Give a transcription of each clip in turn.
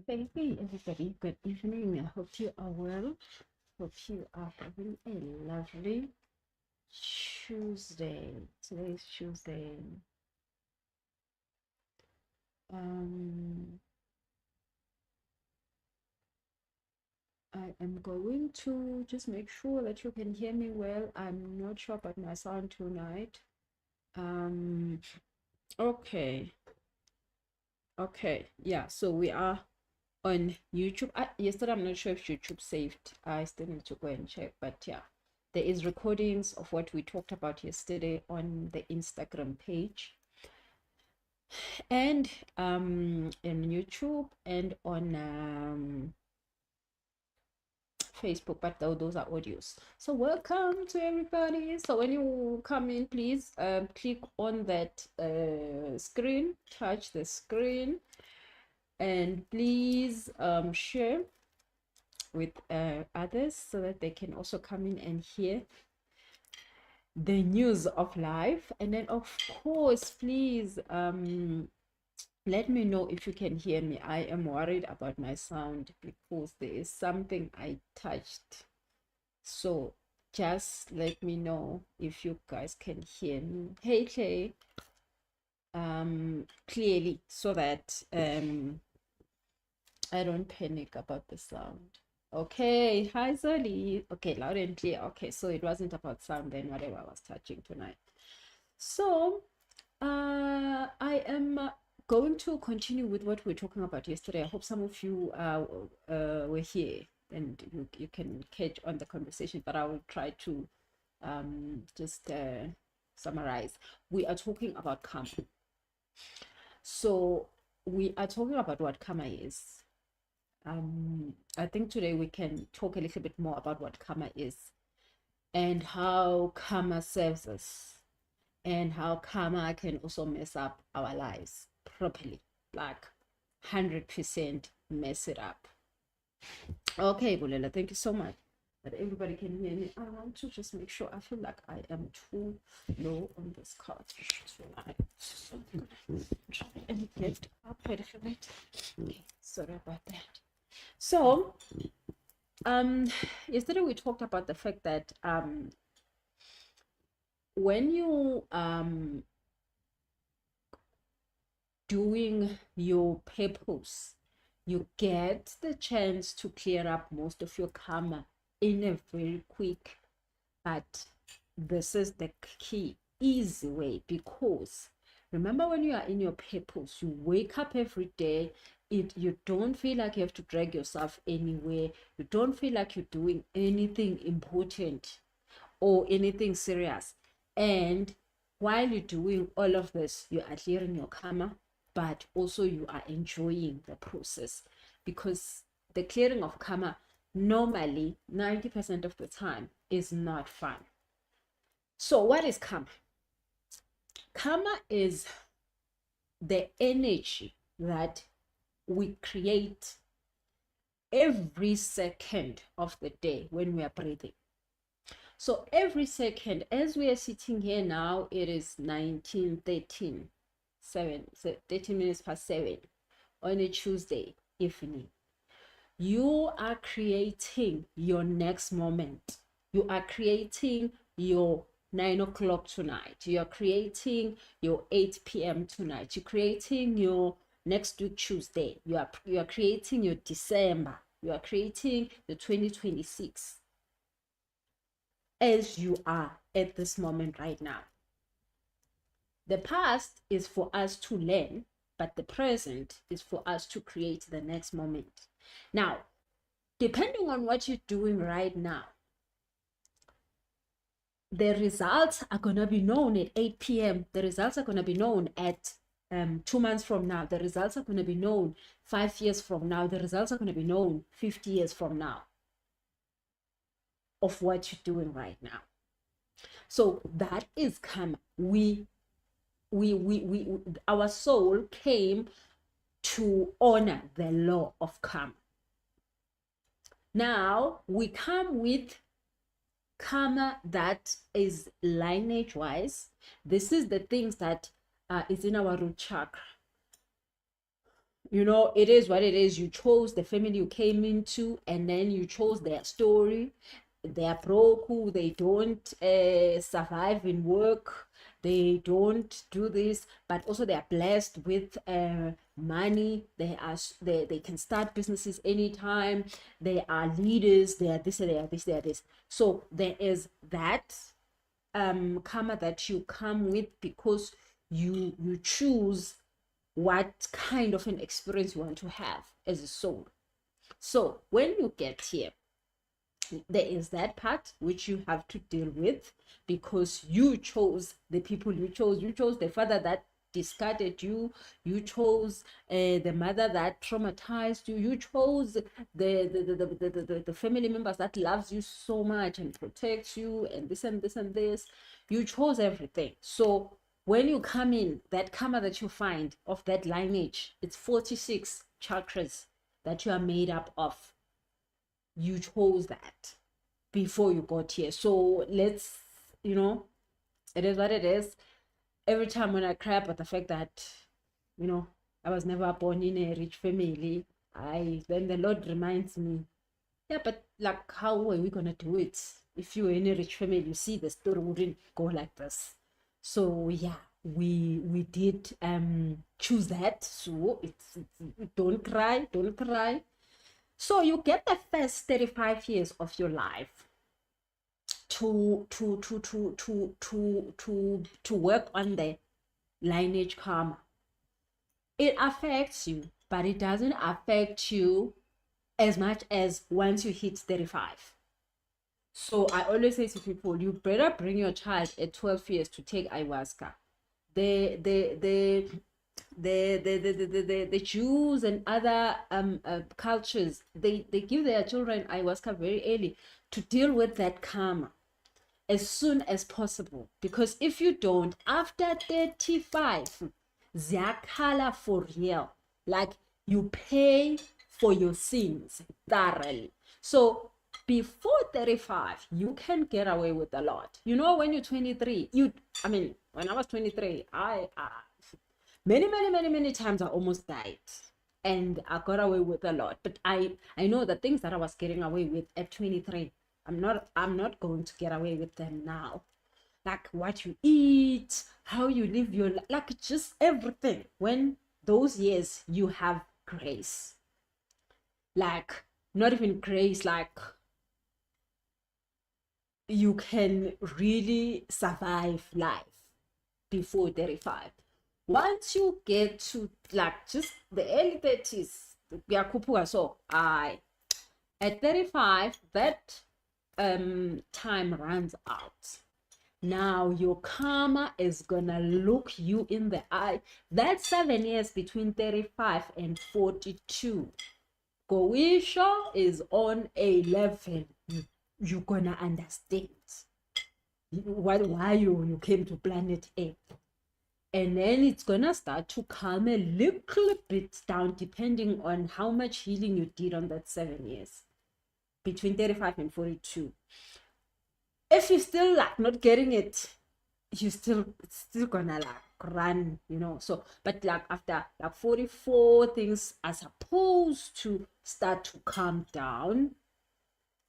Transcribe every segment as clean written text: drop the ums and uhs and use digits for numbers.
Hey, everybody, good evening. I hope you are well. Hope you are having a lovely Tuesday. Today's Tuesday. Um, I am going to just make sure that you can hear me well. I'm not sure about my sound tonight. Um, okay, okay, yeah. So we are on YouTube. Yesterday, I'm not sure if YouTube saved. I still need to go and check, but yeah, there is recordings of what we talked about yesterday on the Instagram page and in YouTube and on Facebook, but those are audios. So welcome to everybody. So when you come in, please click on that screen, touch the screen, and please share with others so that they can also come in and hear the news of life. And then of course, please let me know if you can hear me. I am worried about my sound because there is something I touched, so just let me know if you guys can hear me. Hey Clay, clearly, so that I don't panic about the sound. Okay, hi Zoli. Okay, loud and clear. Okay, so it wasn't about sound then, whatever I was touching tonight. So, I am going to continue with what we were talking about yesterday. I hope some of you were here and you can catch on the conversation, but I will try to just summarize. We are talking about karma. So, we are talking about what karma is. I think today we can talk a little bit more about what karma is and how karma serves us and how karma can also mess up our lives properly, like 100% mess it up. Okay, Bulela, thank you so much. That everybody can hear me. I want to just make sure. I feel like I am too low on this card tonight. So I'm gonna try and get up a little bit. Okay, sorry about that. So, yesterday we talked about the fact that when you doing your purpose, you get the chance to clear up most of your karma in a very quick, but this is the key, easy way, because remember when you are in your purpose, you wake up every day, you don't feel like you have to drag yourself anywhere, you don't feel like you're doing anything important or anything serious, and while you're doing all of this, you are clearing your karma, but also you are enjoying the process, because the clearing of karma normally 90% of the time is not fun. So what is karma? Karma is the energy that we create every second of the day when we are breathing. So every second, as we are sitting here now, it is 19:13, 13 minutes past 7 on a Tuesday evening. You are creating your next moment. You are creating your 9 o'clock tonight. You are creating your 8 p.m. tonight. You're creating your next week Tuesday. You are creating your December. You are creating the 2026 as you are at this moment right now. The past is for us to learn, but the present is for us to create the next moment. Now, depending on what you're doing right now, the results are going to be known at 8 p.m. The results are going to be known at 2 months from now. The results are going to be known 5 years from now. The results are going to be known 50 years from now of what you're doing right now. So that is karma. Our soul came to honor the law of karma. Now we come with karma that is lineage wise. This is the things that is in our root chakra. you know, it is what it is. You chose the family you came into, and then you chose their story. They are broke, who they don't survive in work, they don't do this, but also they are blessed with money. They can start businesses anytime. They are leaders. They are this, they are this, they are this. So there is that karma that you come with, because you choose what kind of an experience you want to have as a soul. So when you get here, there is that part which you have to deal with, because you chose the people you chose the father that discarded you, you chose the mother that traumatized you, you chose the family members that loves you so much and protects you, and this and this and this. You chose everything. So when you come in, that karma that you find of that lineage, it's 46 chakras that you are made up of. You chose that before you got here. So let's, you know, it is what it is. Every time when I cry about the fact that, you know, I was never born in a rich family, then the Lord reminds me, yeah, but like, how are we gonna do it? If you were in a rich family, you see, the story wouldn't go like this. So yeah, we did choose that. So it's don't cry, don't cry. So you get the first 35 years of your life to work on the lineage karma. It affects you, but it doesn't affect you as much as once you hit 35. So I always say to people, you better bring your child at 12 years to take ayahuasca. The Jews and other cultures, they give their children ayahuasca very early to deal with that karma as soon as possible. Because if you don't, after 35, ziyakhala for real. Like, you pay for your sins thoroughly. So before 35, you can get away with a lot. You know, when you're 23, when I was 23, I many times I almost died, and I got away with a lot. But I know the things that I was getting away with at 23, I'm not going to get away with them now. Like what you eat, how you live your life, like just everything. When those years you have grace, like not even grace, like you can really survive life before 35. Once you get to like just the early 30s, so at 35, that time runs out. Now your karma is gonna look you in the eye. That 7 years between 35 and 42, Gowisha is on a level you're gonna understand why you came to planet Earth. And then it's gonna start to calm a little bit down, depending on how much healing you did on that 7 years between 35 and 42. If you're still like not getting it, you still gonna like run, you know. So but like after like 44, things are supposed to start to calm down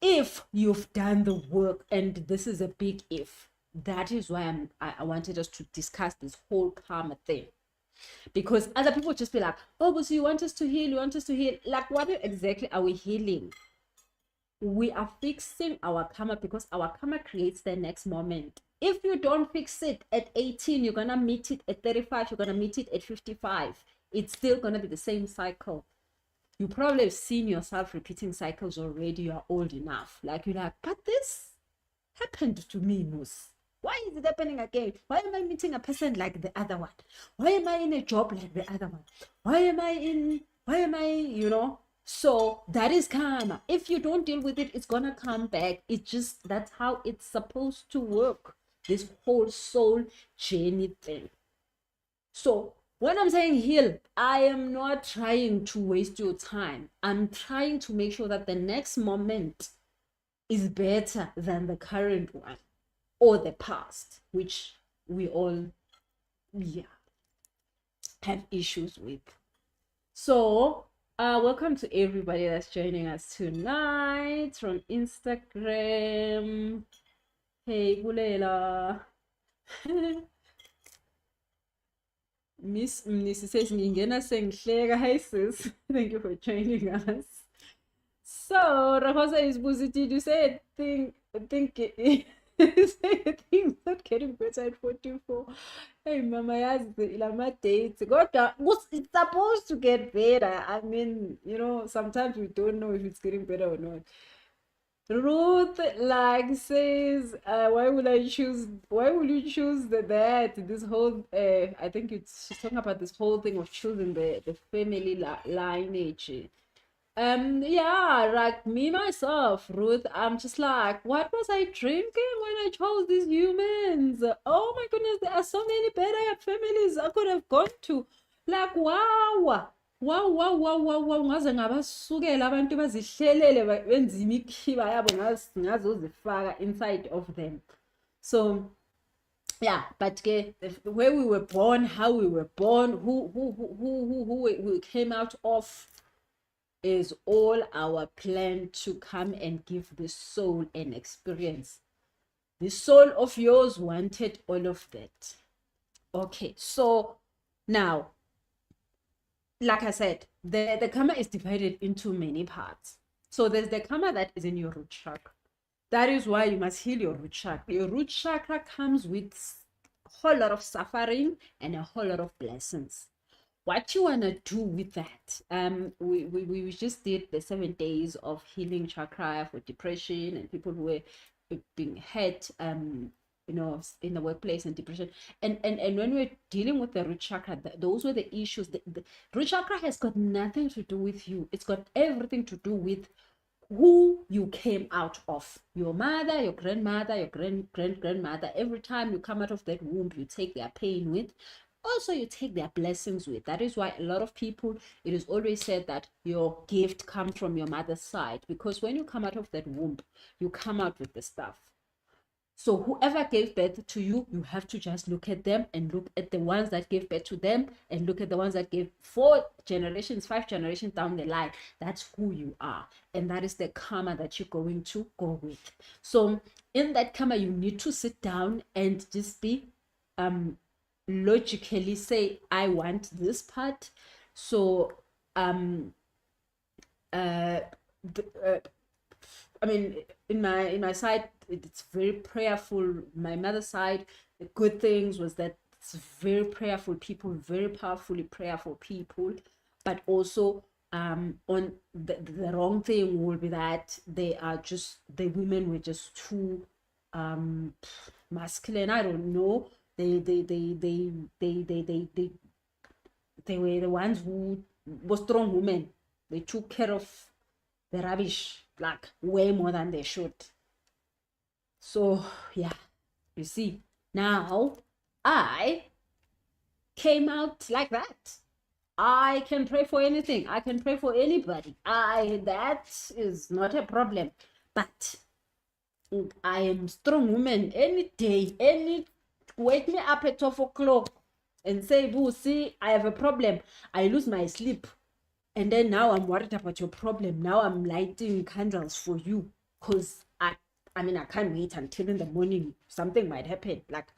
if you've done the work. And this is a big if. That is why I wanted us to discuss this whole karma thing, because other people just be like, oh, but so you want us to heal, you want us to heal. Like, what exactly are we healing? We are fixing our karma, because our karma creates the next moment. If you don't fix it at 18, you're gonna meet it at 35, you're gonna meet it at 55. It's still gonna be the same cycle. You probably have seen yourself repeating cycles already. You are old enough. Like, you're like, but this happened to me, Moose. Why is it happening again? Why am I meeting a person like the other one? Why am I in a job like the other one? Why am I, you know? So that is karma. If you don't deal with it, it's gonna come back. It's just, that's how it's supposed to work. This whole soul journey thing. So when I'm saying heal, I am not trying to waste your time. I'm trying to make sure that the next moment is better than the current one or the past, which we all have issues with. So, welcome to everybody that's joining us tonight from Instagram. Hey, Bulela. Miss Mnisi says, Ngingena sengihleka. Hi, sis. Thank you for joining us. So, Rahosa is positive. You say things not getting better at 44. Hey, Mama, yazi lama dates. Kodwa it's supposed to get better. I mean, sometimes we don't know if it's getting better or not. Ruth like says, why will you choose that? This whole I think she's talking about this whole thing of choosing the family lineage. Yeah, like me myself, Ruth, I'm just like, what was I drinking when I chose these humans? Oh my goodness, there are so many better families I could have gone to. Like, wow. Wow, ngaze ngabasukela abantu bazihlelele benza imikhiba yabo ngazozifaka inside of them. So yeah, but where we were born, how we were born, who we came out of is all our plan to come and give the soul an experience. The soul of yours wanted all of that. Okay, so now, like I said, the karma is divided into many parts. So there's the karma that is in your root chakra. That is why you must heal your root chakra. Your root chakra comes with a whole lot of suffering and a whole lot of blessings. What you want to do with that? We just did the 7 days of healing chakra for depression and people who were being hurt in the workplace and depression, and when we're dealing with the root chakra, those were the issues. The root chakra has got nothing to do with you. It's got everything to do with who you came out of. Your mother, your grandmother, your grandmother. Every time you come out of that womb, you take their pain with. Also, you take their blessings with. That is why a lot of people, it is always said that your gift comes from your mother's side, because when you come out of that womb, you come out with the stuff. So whoever gave birth to you, you have to just look at them and look at the ones that gave birth to them and look at the ones that gave 4 generations, 5 generations down the line. That's who you are. And that is the karma that you're going to go with. So in that karma, you need to sit down and just be logically say, I want this part. So I mean, in my side, it's very prayerful. My mother's side, the good things was that it's very prayerful people, very powerfully prayerful people. But also, on the wrong thing will be that the women were just too masculine. I don't know. They were the ones who were strong women. They took care of the rubbish like way more than they should. So yeah, you see, now I came out like that. I can pray for anything. I can pray for anybody. That is not a problem. But I am strong woman any day. Wake me up at 12 o'clock and say, Boo, see, I have a problem. I lose my sleep. And then now I'm worried about your problem. Now I'm lighting candles for you because I can't wait until in the morning something might happen. Like,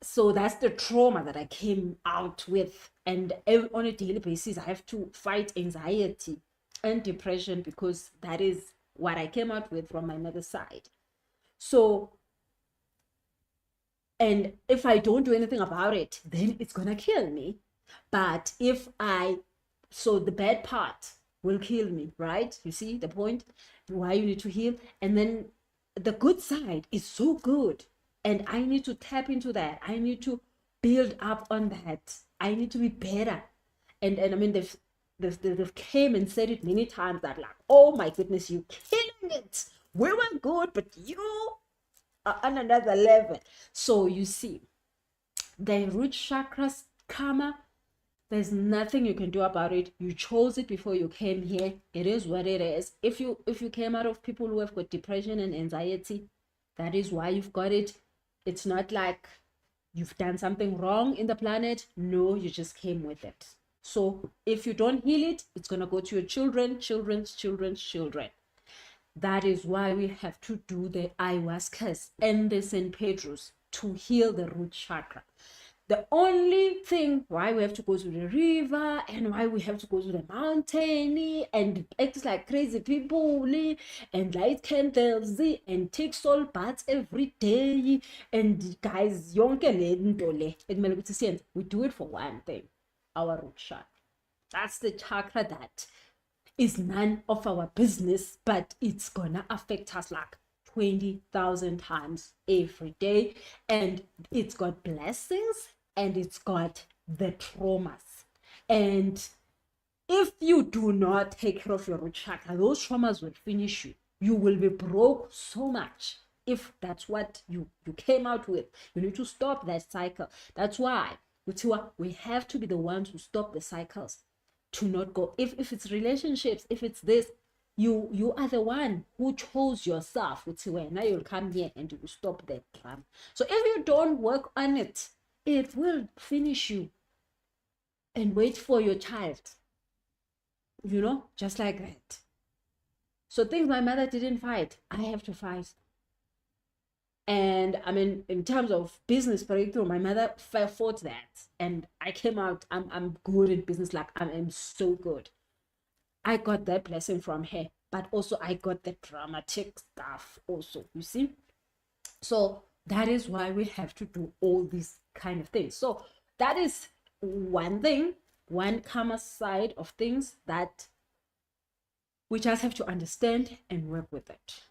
so that's the trauma that I came out with. And on a daily basis, I have to fight anxiety and depression because that is what I came out with from my mother's side. So, and if I don't do anything about it, then it's gonna kill me. But so the bad part will kill me, right? You see the point? Why you need to heal. And then the good side is so good. And I need to tap into that. I need to build up on that. I need to be better. And I mean, they've came and said it many times that like, oh my goodness, you killing it. We were good, but you are on another level. So you see, the root chakras karma, there's nothing you can do about it. You chose it before you came here. It is what it is. If you came out of people who have got depression and anxiety, that is why you've got it. It's not like you've done something wrong in the planet. No, you just came with it. So if you don't heal it, it's going to go to your children, children's children's children. That is why we have to do the ayahuascas and the San Pedro's to heal the root chakra. The only thing why we have to go to the river and why we have to go to the mountain and act like crazy people and light candles and take salt baths every day, and guys, we do it for one thing, our root chakra. That's the chakra that is none of our business, but it's gonna affect us like 20,000 times every day, and it's got blessings and it's got the traumas. And if you do not take care of your root chakra, those traumas will finish you. You will be broke so much. If that's what you came out with, you need to stop that cycle. That's why we have to be the ones who stop the cycles, to not go. If it's relationships, if it's this, you are the one who chose yourself. Now you'll come here and you will stop that drama. So if you don't work on it, it will finish you. And wait for your child, just like that. So things my mother didn't fight, I have to fight. And I mean, in terms of business breakthrough, my mother fought that, and I came out. I'm good in business, like I'm so good. I got that blessing from her, but also I got the dramatic stuff also, you see. So that is why we have to do all these kind of things. So that is one thing, one karma side of things that we just have to understand and work with it.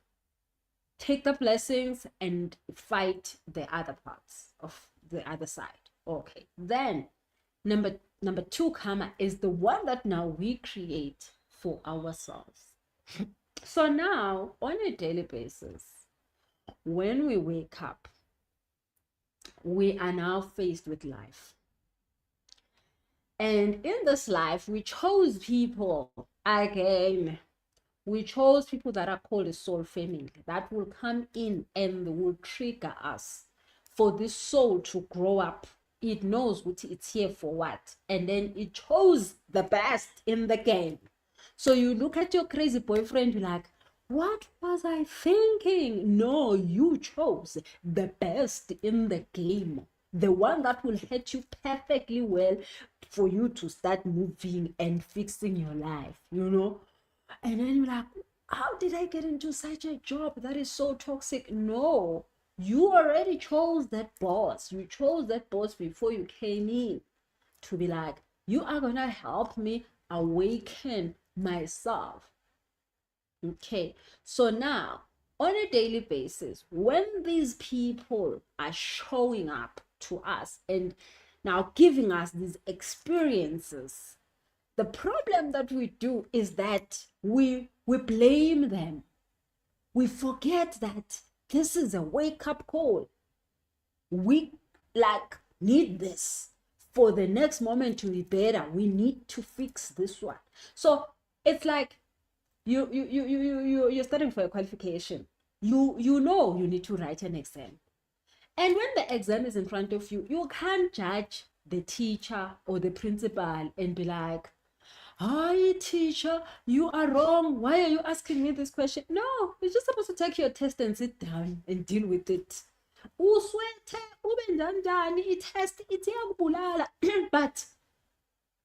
Take the blessings and fight the other parts of the other side. Okay, then number two karma is the one that now we create for ourselves. So now on a daily basis, when we wake up, we are now faced with life. And in this life, we chose people again. We chose people that are called a soul family, that will come in and will trigger us for this soul to grow up. It knows what it's here for what, and then it chose the best in the game. So you look at your crazy boyfriend, you're like, what was I thinking? No, you chose the best in the game, the one that will hit you perfectly well for you to start moving and fixing your life, And then you're like, how did I get into such a job that is so toxic? No, you already chose that boss. You chose that boss before you came in to be like, you are going to help me awaken myself. Okay, so now on a daily basis, when these people are showing up to us and now giving us these experiences, the problem that we do is that we blame them. We forget that this is a wake-up call. We need this for the next moment to be better. We need to fix this one. So it's like you're studying for a qualification. You need to write an exam. And when the exam is in front of you, you can't judge the teacher or the principal and be like, hi teacher, you are wrong. Why are you asking me this question? No, you're just supposed to take your test and sit down and deal with it. But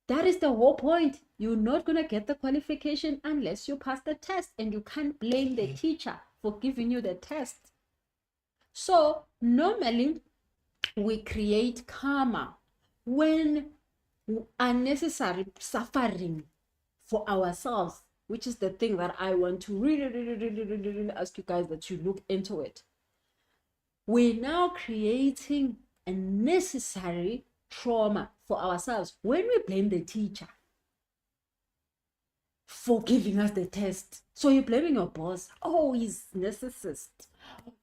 that is the whole point. You're not going to get the qualification unless you pass the test, and you can't blame the teacher for giving you the test. So normally we create karma when unnecessary suffering for ourselves, which is the thing that I want to really ask you guys that you look into it. We're now creating a necessary trauma for ourselves when we blame the teacher for giving us the test. So you're blaming your boss. Oh, he's narcissist.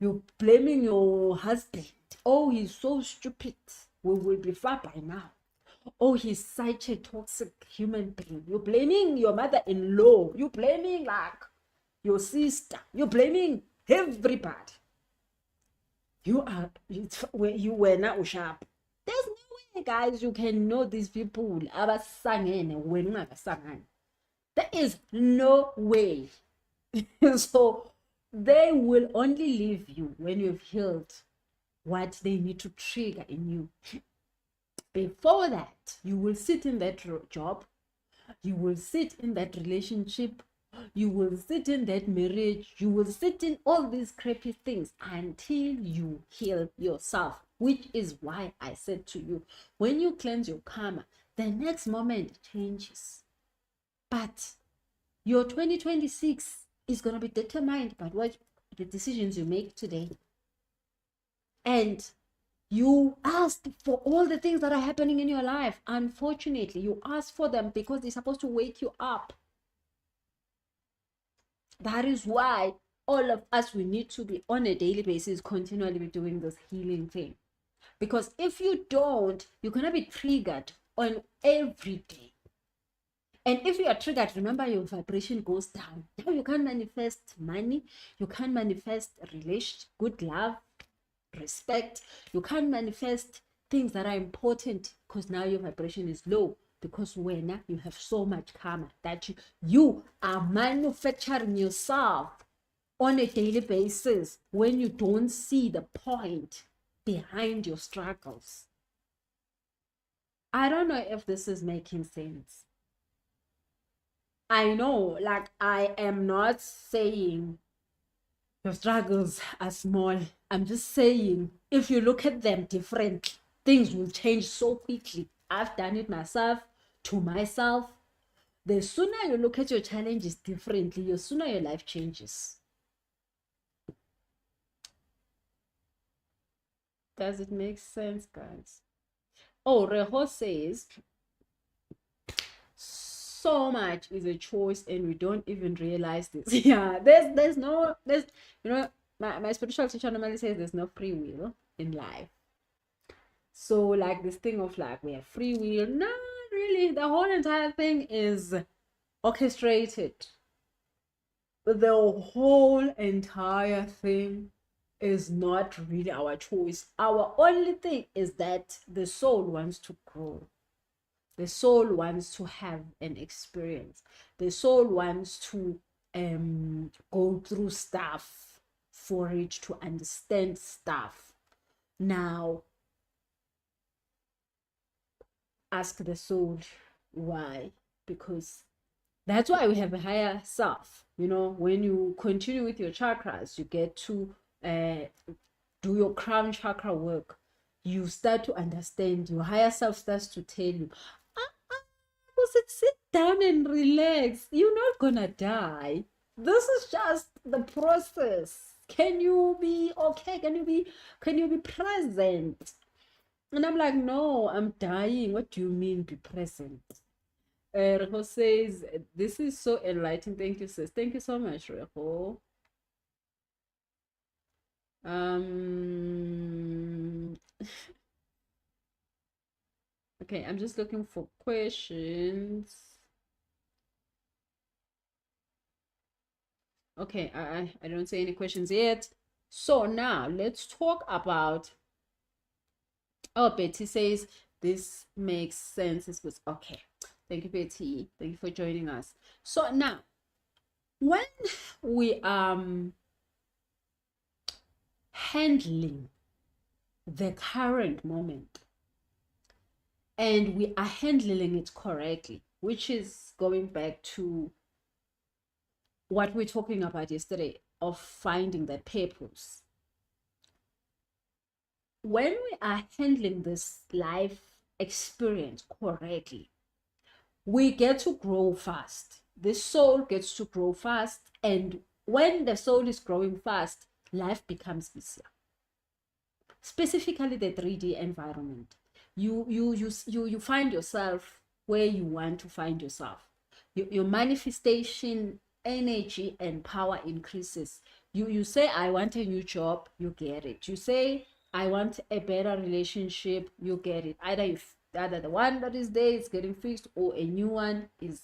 You're blaming your husband. Oh, he's so stupid. We will be far by now. Oh, he's such a toxic human being. You're blaming your mother-in-law. You're blaming your sister. You're blaming everybody. You were not sharp. There's no way guys, you can know these people abasangene wena ungakasangani. There is no way. So they will only leave you when you've healed what they need to trigger in you. Before that, you will sit in that job, you will sit in that relationship, you will sit in that marriage, you will sit in all these crappy things until you heal yourself, which is why I said to you, when you cleanse your karma, the next moment changes. But your 2026 is going to be determined by what the decisions you make today. And you asked for all the things that are happening in your life. Unfortunately, you asked for them because they're supposed to wake you up. That is why all of us, we need to be on a daily basis, continually be doing this healing thing. Because if you don't, you're going to be triggered on every day. And if you are triggered, remember your vibration goes down. Now you can't manifest money. You can't manifest good love, respect. You can't manifest things that are important because now your vibration is low. Because when you have so much karma that you are manufacturing yourself on a daily basis when you don't see the point behind your struggles. I don't know if this is making sense. I know, like, I am not saying your struggles are small. I'm just saying, if you look at them differently, things will change so quickly. I've done it myself, to myself. The sooner you look at your challenges differently, the sooner your life changes. Does it make sense, guys? Oh, Reho says, so much is a choice and we don't even realize this. Yeah, there's you know, my spiritual teacher normally says there's no free will in life. So like this thing of like we have free will, no, really, the whole entire thing is orchestrated. The whole entire thing is not really our choice. Our only thing is that the soul wants to grow. The soul wants to have an experience. The soul wants to go through stuff for it to understand stuff. Now, ask the soul why. Because that's why we have a higher self. You know, when you continue with your chakras, you get to do your crown chakra work. You start to understand. Your higher self starts to tell you, sit down and relax. You're not gonna die. This is just the process. Can you be okay? Can you be present? And I'm like, no, I'm dying. What do you mean be present? Reho says, this is so enlightening. Thank you, sis. Thank you so much, Reho. Okay, I'm just looking for questions. Okay, I don't see any questions yet. So now let's talk about. Oh, Betty says this makes sense. This was okay. Thank you, Betty. Thank you for joining us. So now, when we handling the current moment and we are handling it correctly, which is going back to what we're talking about yesterday of finding that purpose. When we are handling this life experience correctly, we get to grow fast. The soul gets to grow fast, and when the soul is growing fast, life becomes easier. Specifically the 3D environment. You find yourself where you want to find yourself. Your manifestation energy and power increases. You say, I want a new job, you get it. You say, I want a better relationship, you get it. Either the one that is there is getting fixed or a new one is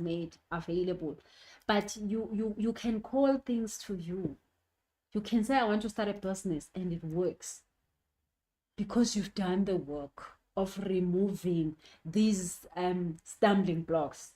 made available. But you can call things to you. You can say, I want to start a business, and it works because you've done the work. of removing these stumbling blocks.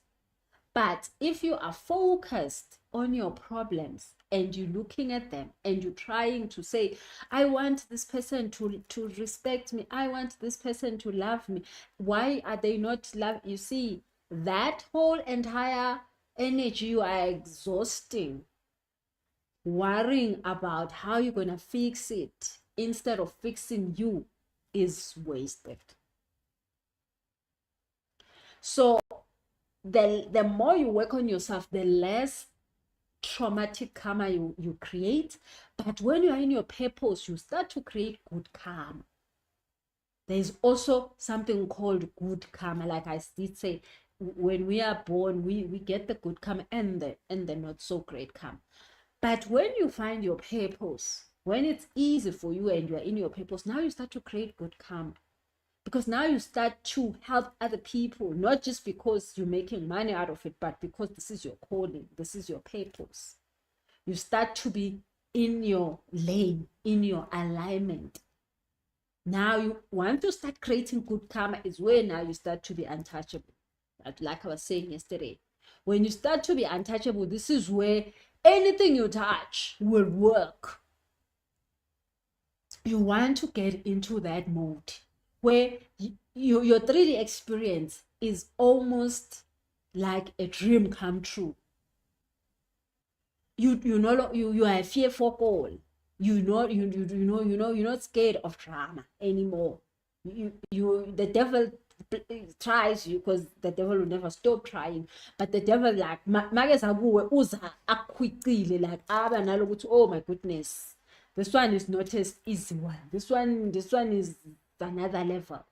But if you are focused on your problems and you're looking at them and you're trying to say, I want this person to respect me, I want this person to love me, why are they not love? You see, that whole entire energy you are exhausting worrying about how you're going to fix it instead of fixing you is wasted. So the more you work on yourself, the less traumatic karma you create. But when you are in your purpose, you start to create good karma. There's also something called good karma. Like I did say, when we are born, we get the good karma and the not so great karma. But when you find your purpose, when it's easy for you and you are in your purpose, now you start to create good karma. Because now you start to help other people, not just because you're making money out of it, but because this is your calling, this is your purpose. You start to be in your lane, in your alignment. Now you want to start creating good karma is where now you start to be untouchable. Like I was saying yesterday, when you start to be untouchable, this is where anything you touch will work. You want to get into that mode where your 3D experience is almost like a dream come true. You are fearful. You're not scared of drama anymore. The devil tries you because the devil will never stop trying, but the devil like uza like oh my goodness, this one is not as easy one, this one is another level.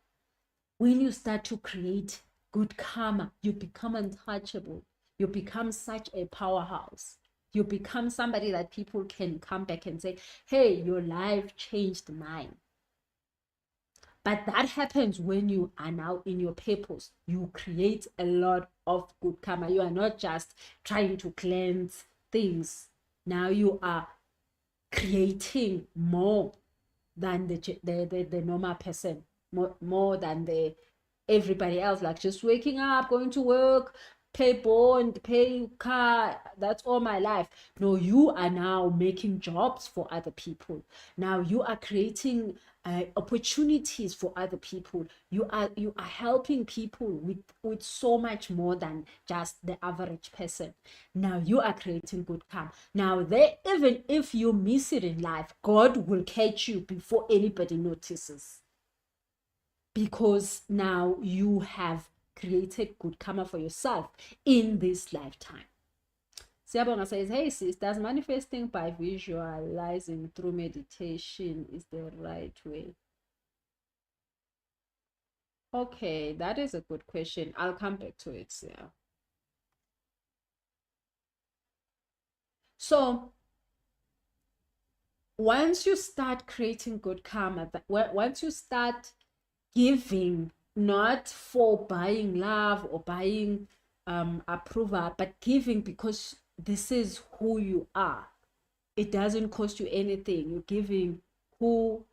When you start to create good karma, you become untouchable. You become such a powerhouse. You become somebody that people can come back and say, hey, your life changed mine. But that happens when you are now in your purpose. You create a lot of good karma. You are not just trying to cleanse things. Now you are creating more than the normal person, more than everybody else, like just waking up, going to work, pay bond, pay car, that's all my life. No, you are now making jobs for other people. Now you are creating opportunities for other people. You are helping people with so much more than just the average person. Now you are creating good karma. Now there, even if you miss it in life, God will catch you before anybody notices, because now you have created good karma for yourself in this lifetime. Siyabonga says, hey sis, does manifesting by visualizing through meditation is the right way? Okay, that is a good question. I'll come back to it, yeah. So once you start creating good karma, once you start giving, not for buying love or buying approval, but giving because this is who you are. It doesn't cost you anything. You're giving who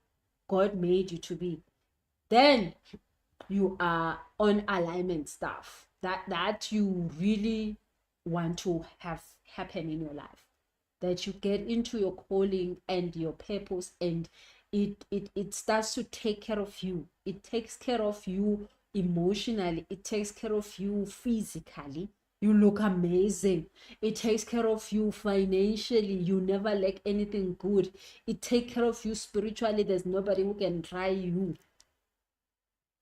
God made you to be. Then you are on alignment stuff that you really want to have happen in your life, that you get into your calling and your purpose, and it starts to take care of you. It takes care of you emotionally, it takes care of you physically. You look amazing. It takes care of you financially. You never lack anything good. It takes care of you spiritually. There's nobody who can try you.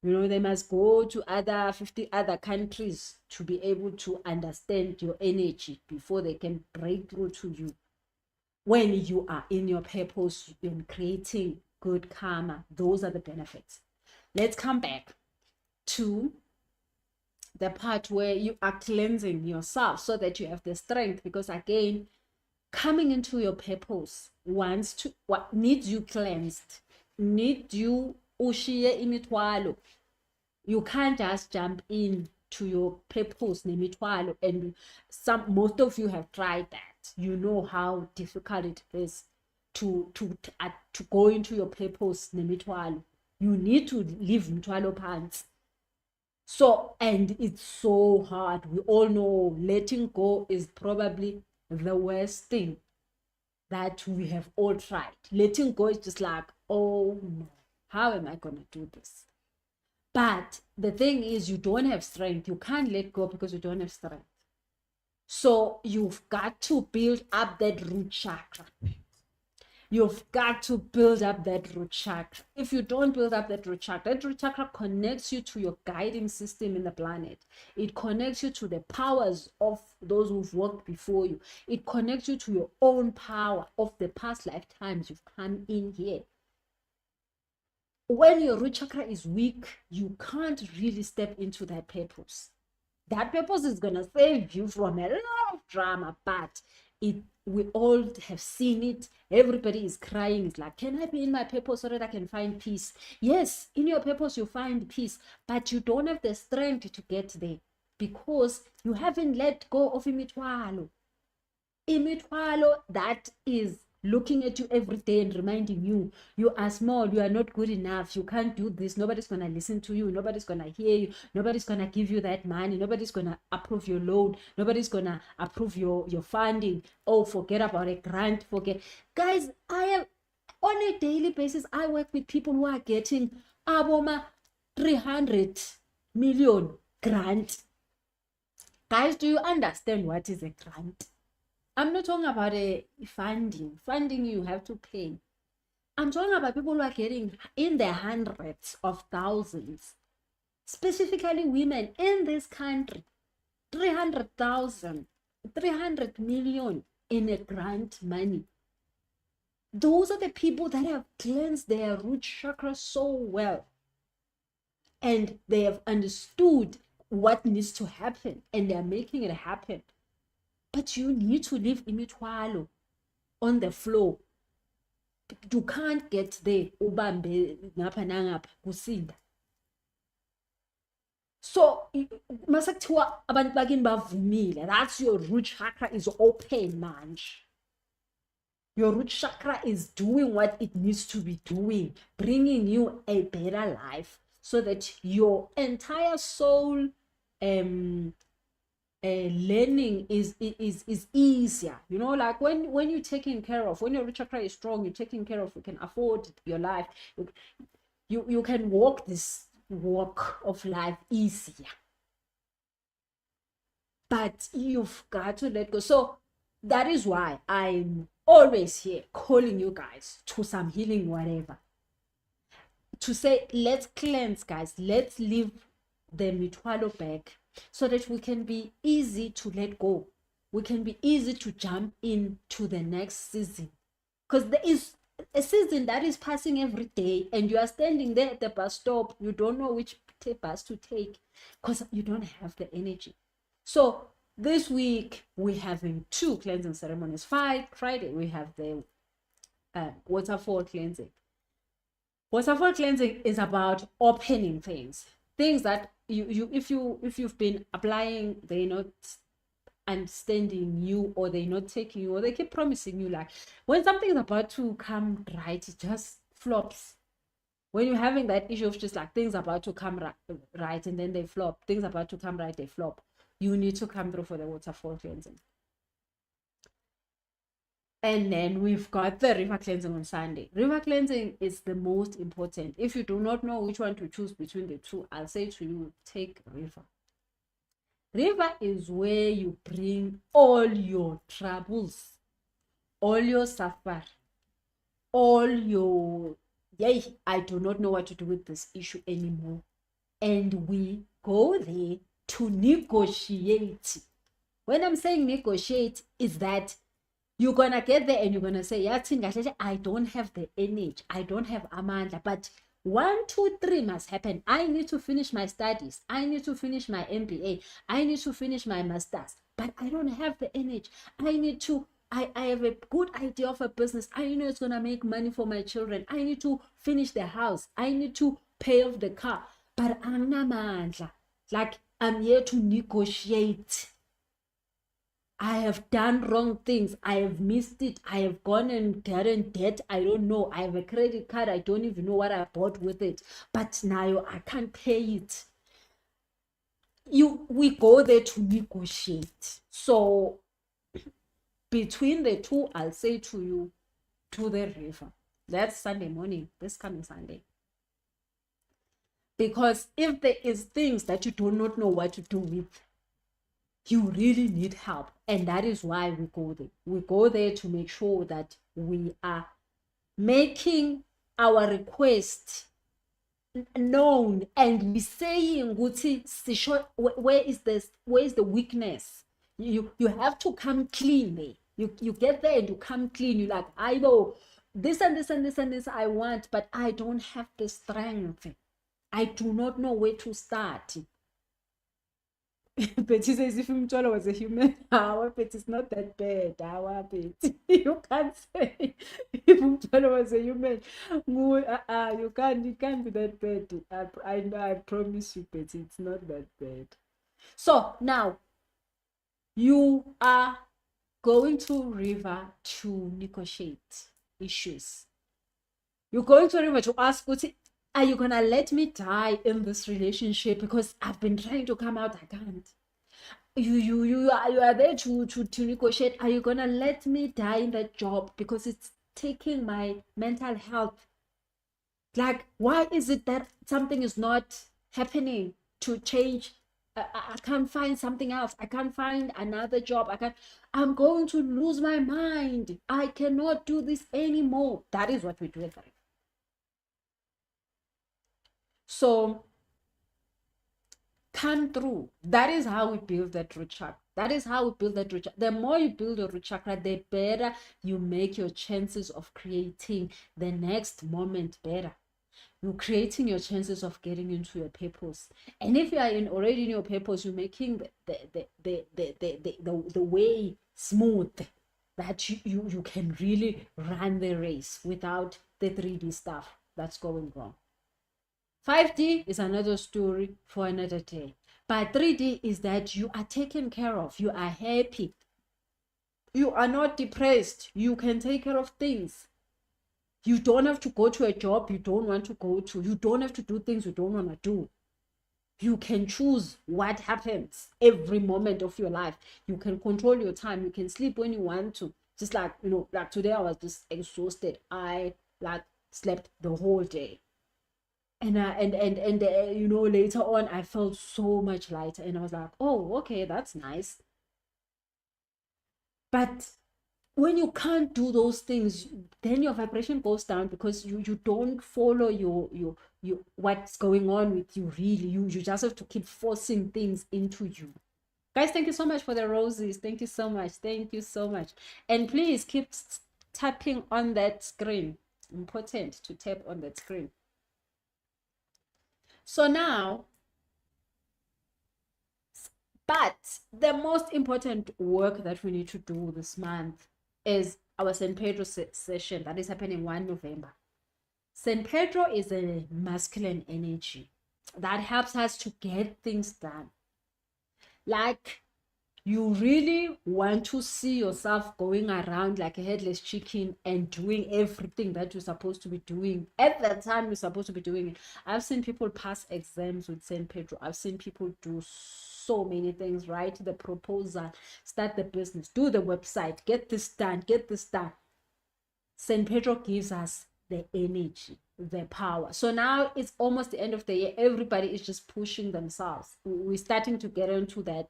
You know, they must go to 50 other countries to be able to understand your energy before they can break through to you. When you are in your purpose, in creating good karma, those are the benefits. Let's come back to the part where you are cleansing yourself so that you have the strength, because again, coming into your purpose what needs you cleansed, need you ushiye imithwalo. You can't just jump in to your purpose nemithwalo, and most of you have tried that. You know how difficult it is to go into your purpose nemithwalo. You need to leave mthwalo phansi. So, and it's so hard. We all know letting go is probably the worst thing that we have all tried. Letting go is just like, oh no, how am I going to do this? But the thing is, you don't have strength. You can't let go because you don't have strength. So you've got to build up that root chakra. You've got to build up that root chakra. If you don't build up that root chakra connects you to your guiding system in the planet. It connects you to the powers of those who've worked before you. It connects you to your own power of the past lifetimes you've come in here. When your root chakra is weak, you can't really step into that purpose. That purpose is going to save you from a lot of drama, but we all have seen it. Everybody is crying. It's like, can I be in my purpose so that I can find peace? Yes, in your purpose you find peace, but you don't have the strength to get there because you haven't let go of imithwalo. Imithwalo that is looking at you every day and reminding you, you are small, you are not good enough, you can't do this, nobody's going to listen to you, nobody's going to hear you, nobody's going to give you that money, nobody's going to approve your loan, nobody's going to approve your funding. Oh, forget about a grant, forget. Guys, I am on a daily basis, I work with people who are getting aboma 300 million grant. Guys, do you understand what is a grant? I'm not talking about a funding. Funding you have to pay. I'm talking about people who are getting in the hundreds of thousands, specifically women in this country, 300,000, 300 million in a grant money. Those are the people that have cleansed their root chakra so well. And they have understood what needs to happen and they're making it happen. But you need to leave imithwalo on the floor. You can't get there. Ubambe ngapha nangapha kusinda. So masakuthiwa abantu bakini bavumile, that's your root chakra is open manje. Your root chakra is doing what it needs to be doing, bringing you a better life so that your entire soul learning is easier. You know, like when you're taken care of, when your root chakra is strong, you're taken care of, you can afford your life, you can walk this walk of life easier. But you've got to let go. So that is why I'm always here calling you guys to some healing, whatever, to say, let's cleanse, guys, let's leave the mithwalo back so that we can be easy to let go. We can be easy to jump into the next season. Because there is a season that is passing every day and you are standing there at the bus stop. You don't know which bus to take because you don't have the energy. So this week we're having 2 cleansing ceremonies. Friday we have the waterfall cleansing. Waterfall cleansing is about opening things that if you've been applying, they're not understanding you, or they're not taking you, or they keep promising you, like when something is about to come right, it just flops. When you're having that issue of just like things about to come right and then they flop, things about to come right, they flop, you need to come through for the waterfall cleansing. And then we've got the river cleansing on Sunday. River cleansing is the most important. If you do not know which one to choose between the two, I'll say to you, take river. River is where you bring all your troubles, all your suffering, all your, yay, I do not know what to do with this issue anymore. And we go there to negotiate. When I'm saying negotiate, is that you're going to get there and you're going to say, I don't have the energy, I don't have amandla, but 1, 2, 3 must happen. I need to finish my studies. I need to finish my MBA. I need to finish my master's, but I don't have the energy. I have a good idea of a business. I know it's going to make money for my children. I need to finish the house. I need to pay off the car, but I'm not mandla. Like, I'm here to negotiate. I have done wrong things. I have missed it. I have gone and gotten debt. I don't know. I have a credit card. I don't even know what I bought with it. But now I can't pay it. We go there to negotiate. So between the two, I'll say to you, to the river. That's Sunday morning, this coming Sunday. Because if there is things that you do not know what to do with, you really need help. And that is why we go there. We go there to make sure that we are making our request known, and we saying, where is the weakness? You have to come clean there. You get there and you come clean. You're like, I know this and this and this and this I want, but I don't have the strength. I do not know where to start. Betty says, if Mtolo was a human, our pet is not that bad. Our pet, you can't say if Mtolo was a human. You can't be that bad. I promise you, Betty, it's not that bad. So now you are going to river to negotiate issues. You're going to river to ask, are you gonna let me die in this relationship because I've been trying to come out? I can't. You are there to negotiate. Are you gonna let me die in that job because it's taking my mental health? Like, why is it that something is not happening to change? I can't find something else. I can't find another job. I'm going to lose my mind. I cannot do this anymore. That is what we do. So come through. That is how we build that root chakra. That is how we build that root chakra. The more you build your root chakra, the better you make your chances of creating the next moment better. You're creating your chances of getting into your purpose. And if you are already in your purpose, you're making the way smooth that you can really run the race without the 3D stuff that's going wrong. 5D is another story for another day. But 3D is that you are taken care of. You are happy. You are not depressed. You can take care of things. You don't have to go to a job you don't want to go to. You don't have to do things you don't want to do. You can choose what happens every moment of your life. You can control your time. You can sleep when you want to. Just like, like today I was just exhausted. I slept the whole day. And later on I felt so much lighter, and I was like, oh, okay, that's nice. But when you can't do those things, then your vibration goes down because you don't follow your what's going on with you. Really, you just have to keep forcing things into you. Guys, thank you so much for the roses. Thank you so much. Thank you so much. And please keep tapping on that screen. Important to tap on that screen. So now, but the most important work that we need to do this month is our San Pedro session that is happening 1 November. San Pedro is a masculine energy that helps us to get things done. Like, you really want to see yourself going around like a headless chicken and doing everything that you're supposed to be doing at that time you're supposed to be doing it. I've seen people pass exams with San Pedro. I've seen people do so many things. Write the proposal, start the business, do the website, get this done, get this done. San Pedro gives us the energy, the power. So now it's almost the end of the year. Everybody is just pushing themselves. We're starting to get into that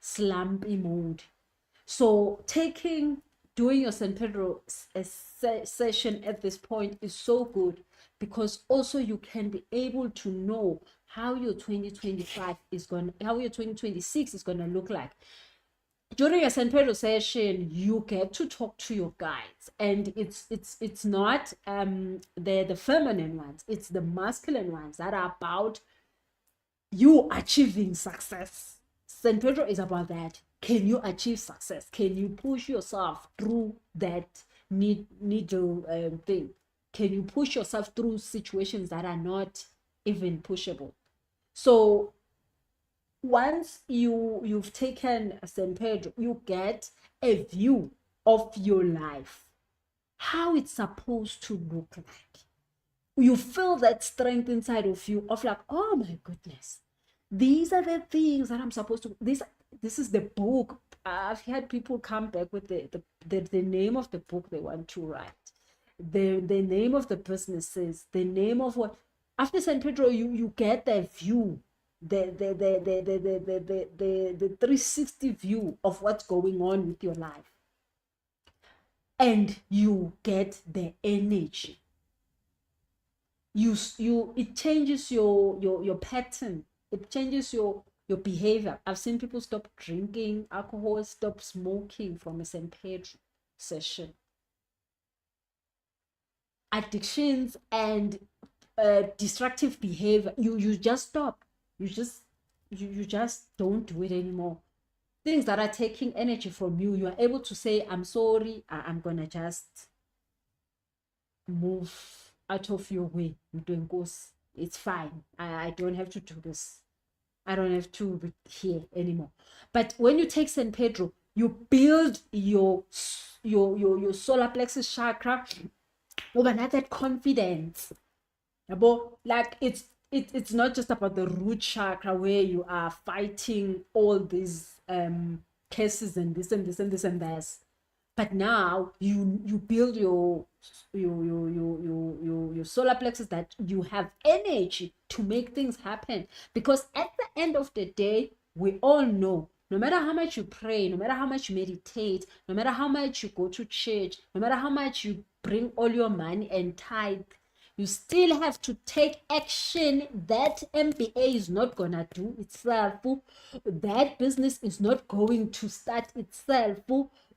slumpy mode. So doing your San Pedro session at this point is so good, because also you can be able to know how your 2026 is going to look like. During a San Pedro session, you get to talk to your guides, and it's not the feminine ones, it's the masculine ones that are about you achieving success. San Pedro is about that. Can you achieve success? Can you push yourself through that needle thing? Can you push yourself through situations that are not even pushable? So once you've taken San Pedro, you get a view of your life, how it's supposed to look like. You feel that strength inside of you of like, oh my goodness, these are the things that I'm supposed to, this is the book. I've had people come back with the name of the book they want to write, the name of the businesses, the name of what. After San Pedro, you get the view, the 360 view of what's going on with your life, and you get the energy. It changes your pattern. It changes your behavior. I've seen people stop drinking alcohol, stop smoking from a San Pedro session. Addictions and destructive behavior, you just stop. You just don't do it anymore. Things that are taking energy from you, you are able to say, I'm sorry, I'm gonna just move out of your way. It's fine. I don't have to do this. I don't have to be here anymore. But when you take San Pedro, you build your solar plexus chakra over that confidence. Like it's not just about the root chakra where you are fighting all these cases and this and this and this and this. But now you build your solar plexus, that you have energy to make things happen. Because at the end of the day, we all know, no matter how much you pray, no matter how much you meditate, no matter how much you go to church, no matter how much you bring all your money and tithe, you still have to take action. That MBA is not gonna do itself. That business is not going to start itself.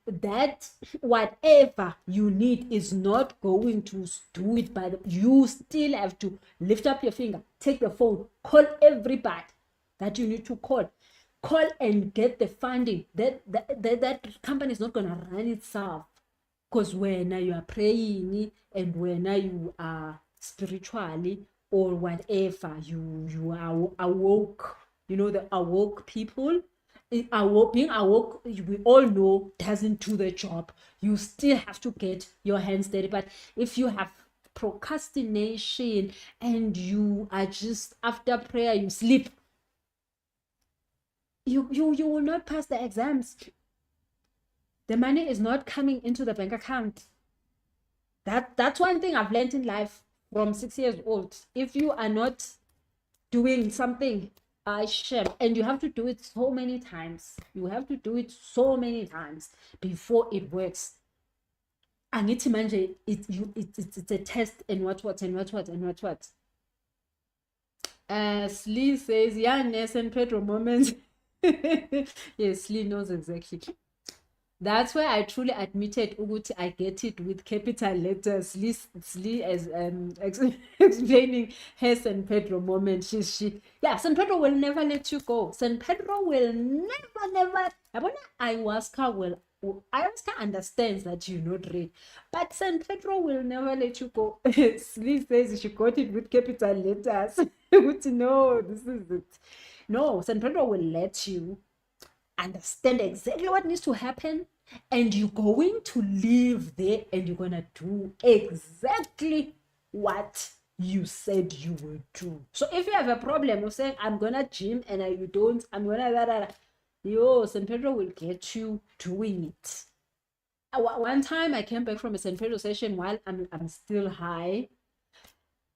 That whatever you need is not going to do it by you still have to lift up your finger, take the phone, call everybody that you need to call and get the funding. That company is not going to run itself, because when you are praying and when you are spiritually or whatever, you are awoke. The awoke people, being awoke, we all know, doesn't do the job. You still have to get your hands dirty. But if you have procrastination and you are just, after prayer you sleep, you will not pass the exams. The money is not coming into the bank account. That's one thing I've learned in life from 6 years old. If you are not doing something, and you have to do it so many times. You have to do it so many times before it works. Angithi manje it's a test and what. Slee says, youngness and Pedro moments. Yes, Slee knows exactly. That's why I truly admitted Uguti, I get it with capital letters. Slee as explaining her San Pedro moment. Yeah, San Pedro will never let you go. San Pedro will never. Ayahuasca understands that you're not ready, but San Pedro will never let you go. Slee says she got it with capital letters. No, this is it. No, San Pedro will let you understand exactly what needs to happen, and you're going to live there and you're gonna do exactly what you said you will do. So if you have a problem of saying, I'm gonna gym, and you don't, I'm gonna San Pedro will get you doing it. One time I came back from a San Pedro session while I'm still high.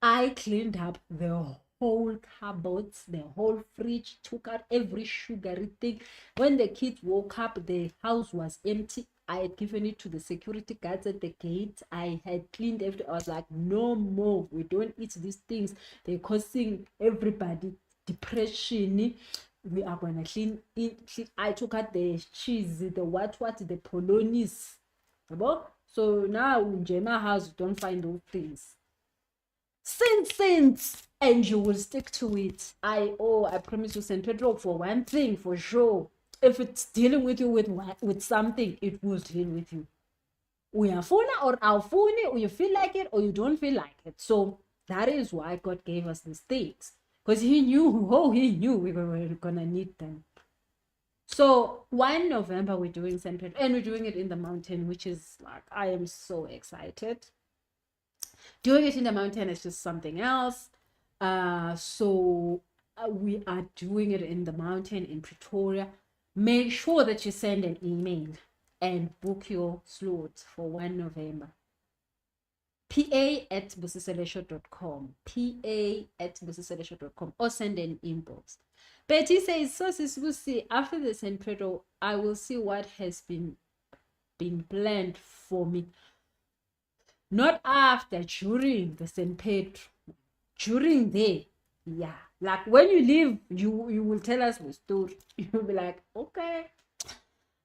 I cleaned up the whole cupboards, the whole fridge, took out every sugary thing. When the kids woke up, the house was empty. I had given it to the security guards at the gate. I had cleaned everything. I was like, no more. We don't eat these things. They're causing everybody depression. We are gonna clean it. I took out the cheese, the the polonies. So now in my house, you don't find those things. Since and you will stick to it. I promise you, San Pedro, for one thing, for sure, if it's dealing with you with something, it will deal with you. Uyafuna or awufuni, or you feel like it or you don't feel like it. So that is why God gave us these things, because he knew we were gonna need them. So 1 November we're doing St. Pedro, and we're doing it in the mountain, which is like, I am so excited. Doing it in the mountain is just something else. So we are doing it in the mountain in Pretoria. Make sure that you send an email and book your slot for 1 November. pa@busiseleshow.com, pa@busiseleshow.com, or send an inbox. Betty says, so sis, we'll see after the St. Pedro, I will see what has been planned for me. Not after, during the St. Pedro. During there, yeah. Like when you leave, you will tell us the story. You'll be like, okay.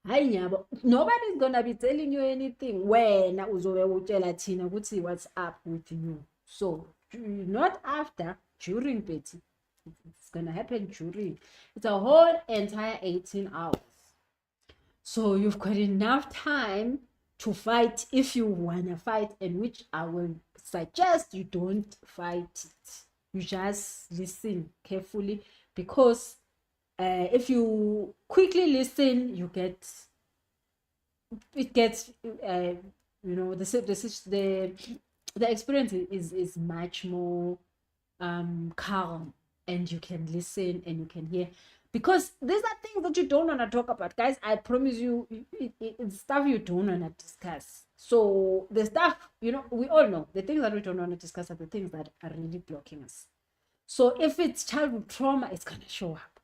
Nobody's gonna be telling you anything when what's up with you. So not after, during, Betty. It's gonna happen during. It's a whole entire 18 hours. So you've got enough time to fight if you wanna fight, and which I will suggest you don't fight it. You just listen carefully, because if you quickly listen, you get the experience is much more calm, and you can listen and you can hear, because these are things that you don't want to talk about, guys. I promise you, it's stuff you don't want to discuss. So the stuff, we all know the things that we don't want to discuss are the things that are really blocking us. So if it's childhood trauma, it's gonna show up,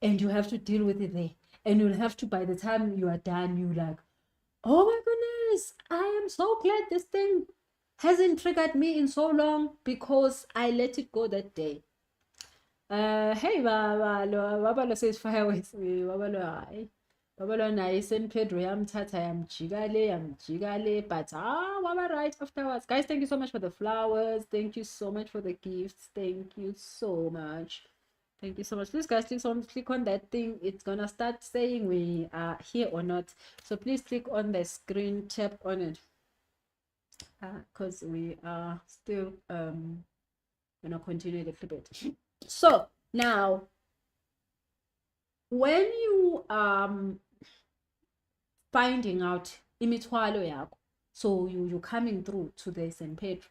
and you have to deal with it there, and you'll have to, by the time you are done, you like, oh my goodness, I am so glad this thing hasn't triggered me in so long, because I let it go that day. Hey, Babalo says fireworks. Babalo naye St. Pedro yamthatha yamjikale, but Baba right afterwards. Guys, thank you so much for the flowers. Thank you so much for the gifts. Thank you so much. Thank you so much. Please, guys, click on that thing. It's gonna start saying we are here or not. So please click on the screen, tap on it, because we are still gonna continue the bit. So now, when you finding out imithwalo yakho, so you're coming through to the St. Pedro.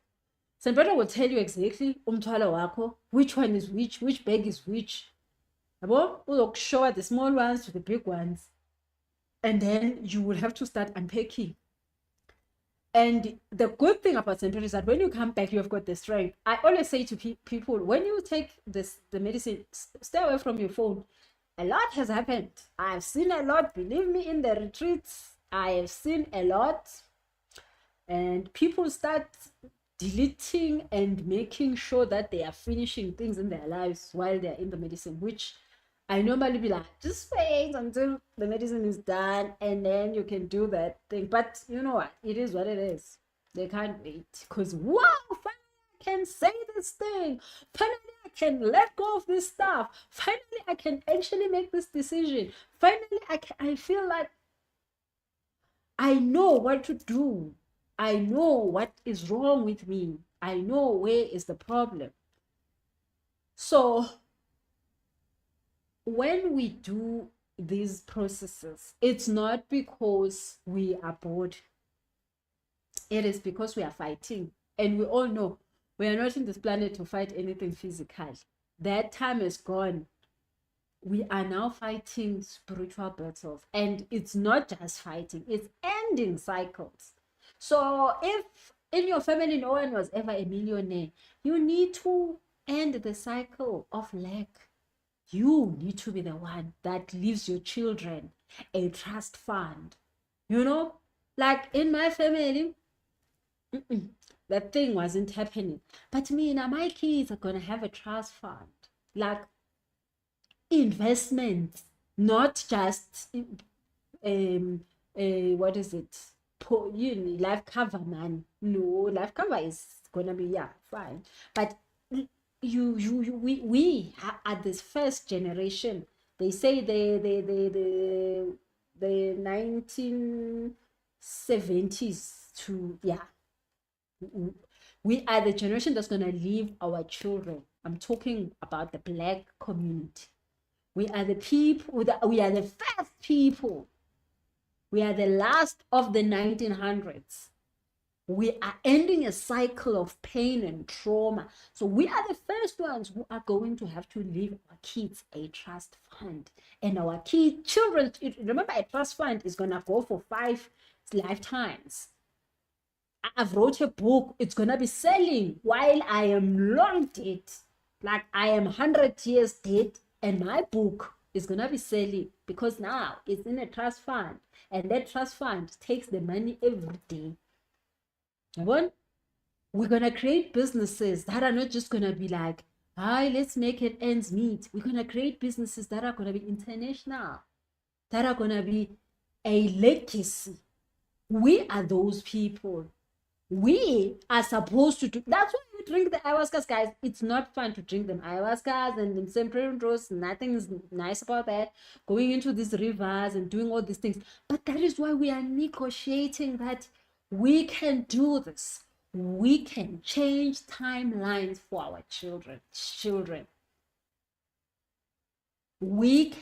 St. Pedro will tell you exactly umthwalo wakho, which one is which bag is which. Yabo, show the small ones to the big ones, and then you will have to start unpacking. And the good thing about St. Pedro is that when you come back, you have got the strength. I always say to people, when you take the medicine, stay away from your phone. A lot has happened. I've seen a lot. Believe me, in the retreats, I have seen a lot. And people start deleting and making sure that they are finishing things in their lives while they're in the medicine, which I normally be like, just wait until the medicine is done and then you can do that thing. But you know what? It is what it is. They can't wait, because wow, finally I can say this thing. Finally I can let go of this stuff. Finally I can actually make this decision. Finally I feel like I know what to do. I know what is wrong with me. I know where is the problem. So when we do these processes, it's not because we are bored. It is because we are fighting. And we all know we are not in this planet to fight anything physical. That time is gone. We are now fighting spiritual battles. And it's not just fighting, it's ending cycles. So if in your family no one was ever a millionaire, you need to end the cycle of lack. You need to be the one that leaves your children a trust fund. Like in my family, that thing wasn't happening. But me and my kids are going to have a trust fund. Like investments, not just, what is it? Life cover, man. No, life cover is going to be, fine. But we are this first generation. They say the 1970s to We are the generation that's going to leave our children. I'm talking about the Black community. We are the people, we are the first people. We are the last of the 1900s. We are ending a cycle of pain and trauma. So we are the first ones who are going to have to leave our kids a trust fund. And our children, remember, a trust fund is going to go for 5 lifetimes. I've wrote a book. It's going to be selling while I am long dead. Like I am 100 years dead. And my book is going to be selling because now it's in a trust fund. And that trust fund takes the money every day. We're going to create businesses that are not just going to be like, hi, let's make it ends meet. We're going to create businesses that are going to be international, that are going to be a legacy. We are those people. We are supposed to do. That's why we drink the ayahuascas, guys. It's not fun to drink them ayahuascas and them Sempre Rose. Nothing is nice about that. Going into these rivers and doing all these things. But that is why we are negotiating that we can do this. We can change timelines for our children. We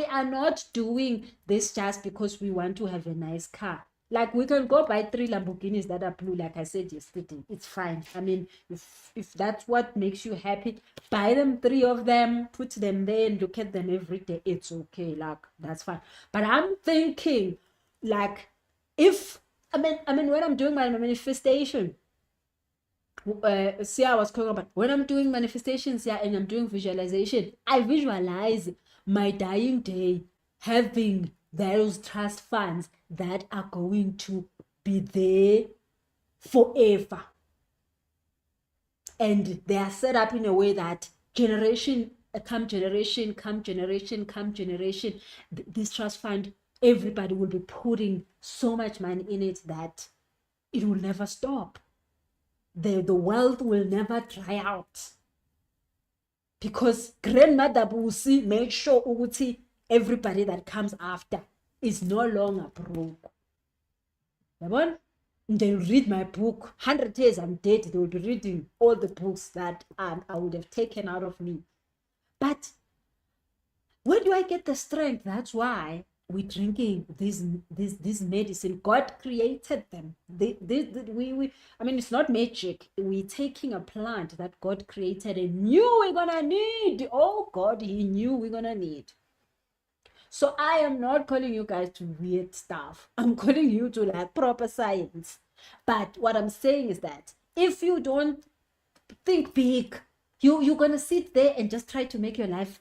are not doing this just because we want to have a nice car. Like we can go buy 3 Lamborghinis that are blue, like I said yesterday. It's fine. I mean, if that's what makes you happy, buy them 3 of them, put them there and look at them every day. It's okay. Like that's fine. But I'm thinking, like, if I mean, when I'm doing my manifestation, see, I was talking about when I'm doing manifestations here and I'm doing visualization, I visualize my dying day having those trust funds that are going to be there forever. And they are set up in a way that generation, this trust fund, everybody will be putting so much money in it that it will never stop. The wealth will never dry out. Because grandmother Busi made sure Uguti, everybody that comes after is no longer broke. They'll read my book. 100 years I'm dead, they will be reading all the books that I would have taken out of me. But where do I get the strength? That's why we're drinking this medicine. God created them. I mean, it's not magic. We're taking a plant that God created and knew we're gonna need. Oh God, He knew we're gonna need. So I am not calling you guys to weird stuff. I'm calling you to like proper science. But what I'm saying is that if you don't think big, you're gonna sit there and just try to make your life,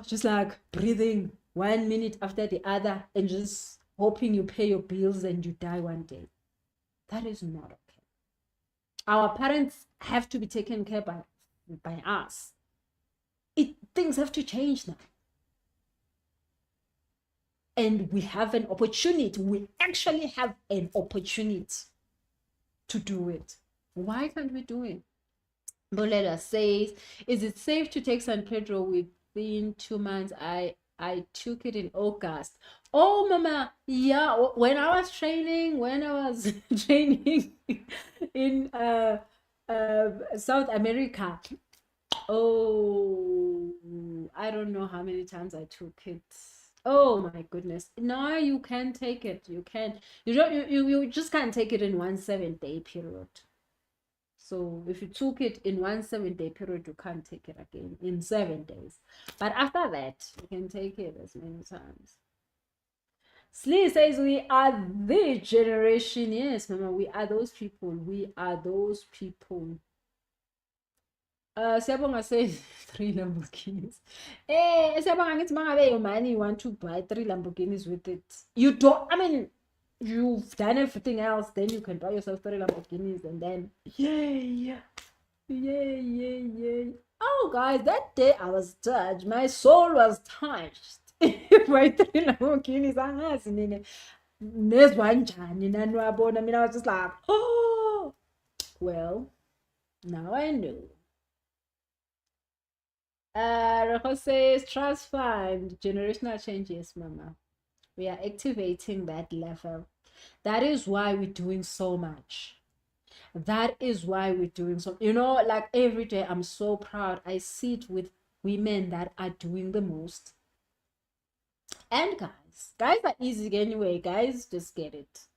just like breathing 1 minute after the other and just hoping you pay your bills and you die one day. That is not okay. Our parents have to be taken care by us. Things have to change now. And we have an opportunity. We actually have an opportunity to do it. Why can't we do it? Bolela says, is it safe to take San Pedro within 2 months? I took it in August. Oh, mama, yeah. When I was training in South America, oh, I don't know how many times I took it. Oh my goodness. No, you can take it. You can. You just can't take it in 1 7-day period. So if you took it in 1 7-day period, you can't take it again in 7 days. But after that, you can take it as many times. Slee says we are the generation. Yes, mama, we are those people. We are those people. Siyabonga says 3 Lamborghinis. Siyabonga ngithi mangabe your money you want to buy 3 Lamborghinis with it. You don't, I mean, you've done everything else, then you can buy yourself 3 Lamborghinis and then yay. Oh guys, that day I was touched. My soul was touched. My 3 Lamborghinis angazi nini nezwa njani nani wabona. I mean, I was just like, oh well, now I know. Rako says trust fund generational changes, mama. We are activating that level. That is why we're doing so much. That is why we're doing so, like every day I'm so proud. I sit with women that are doing the most. And guys are easy anyway. Guys just get it.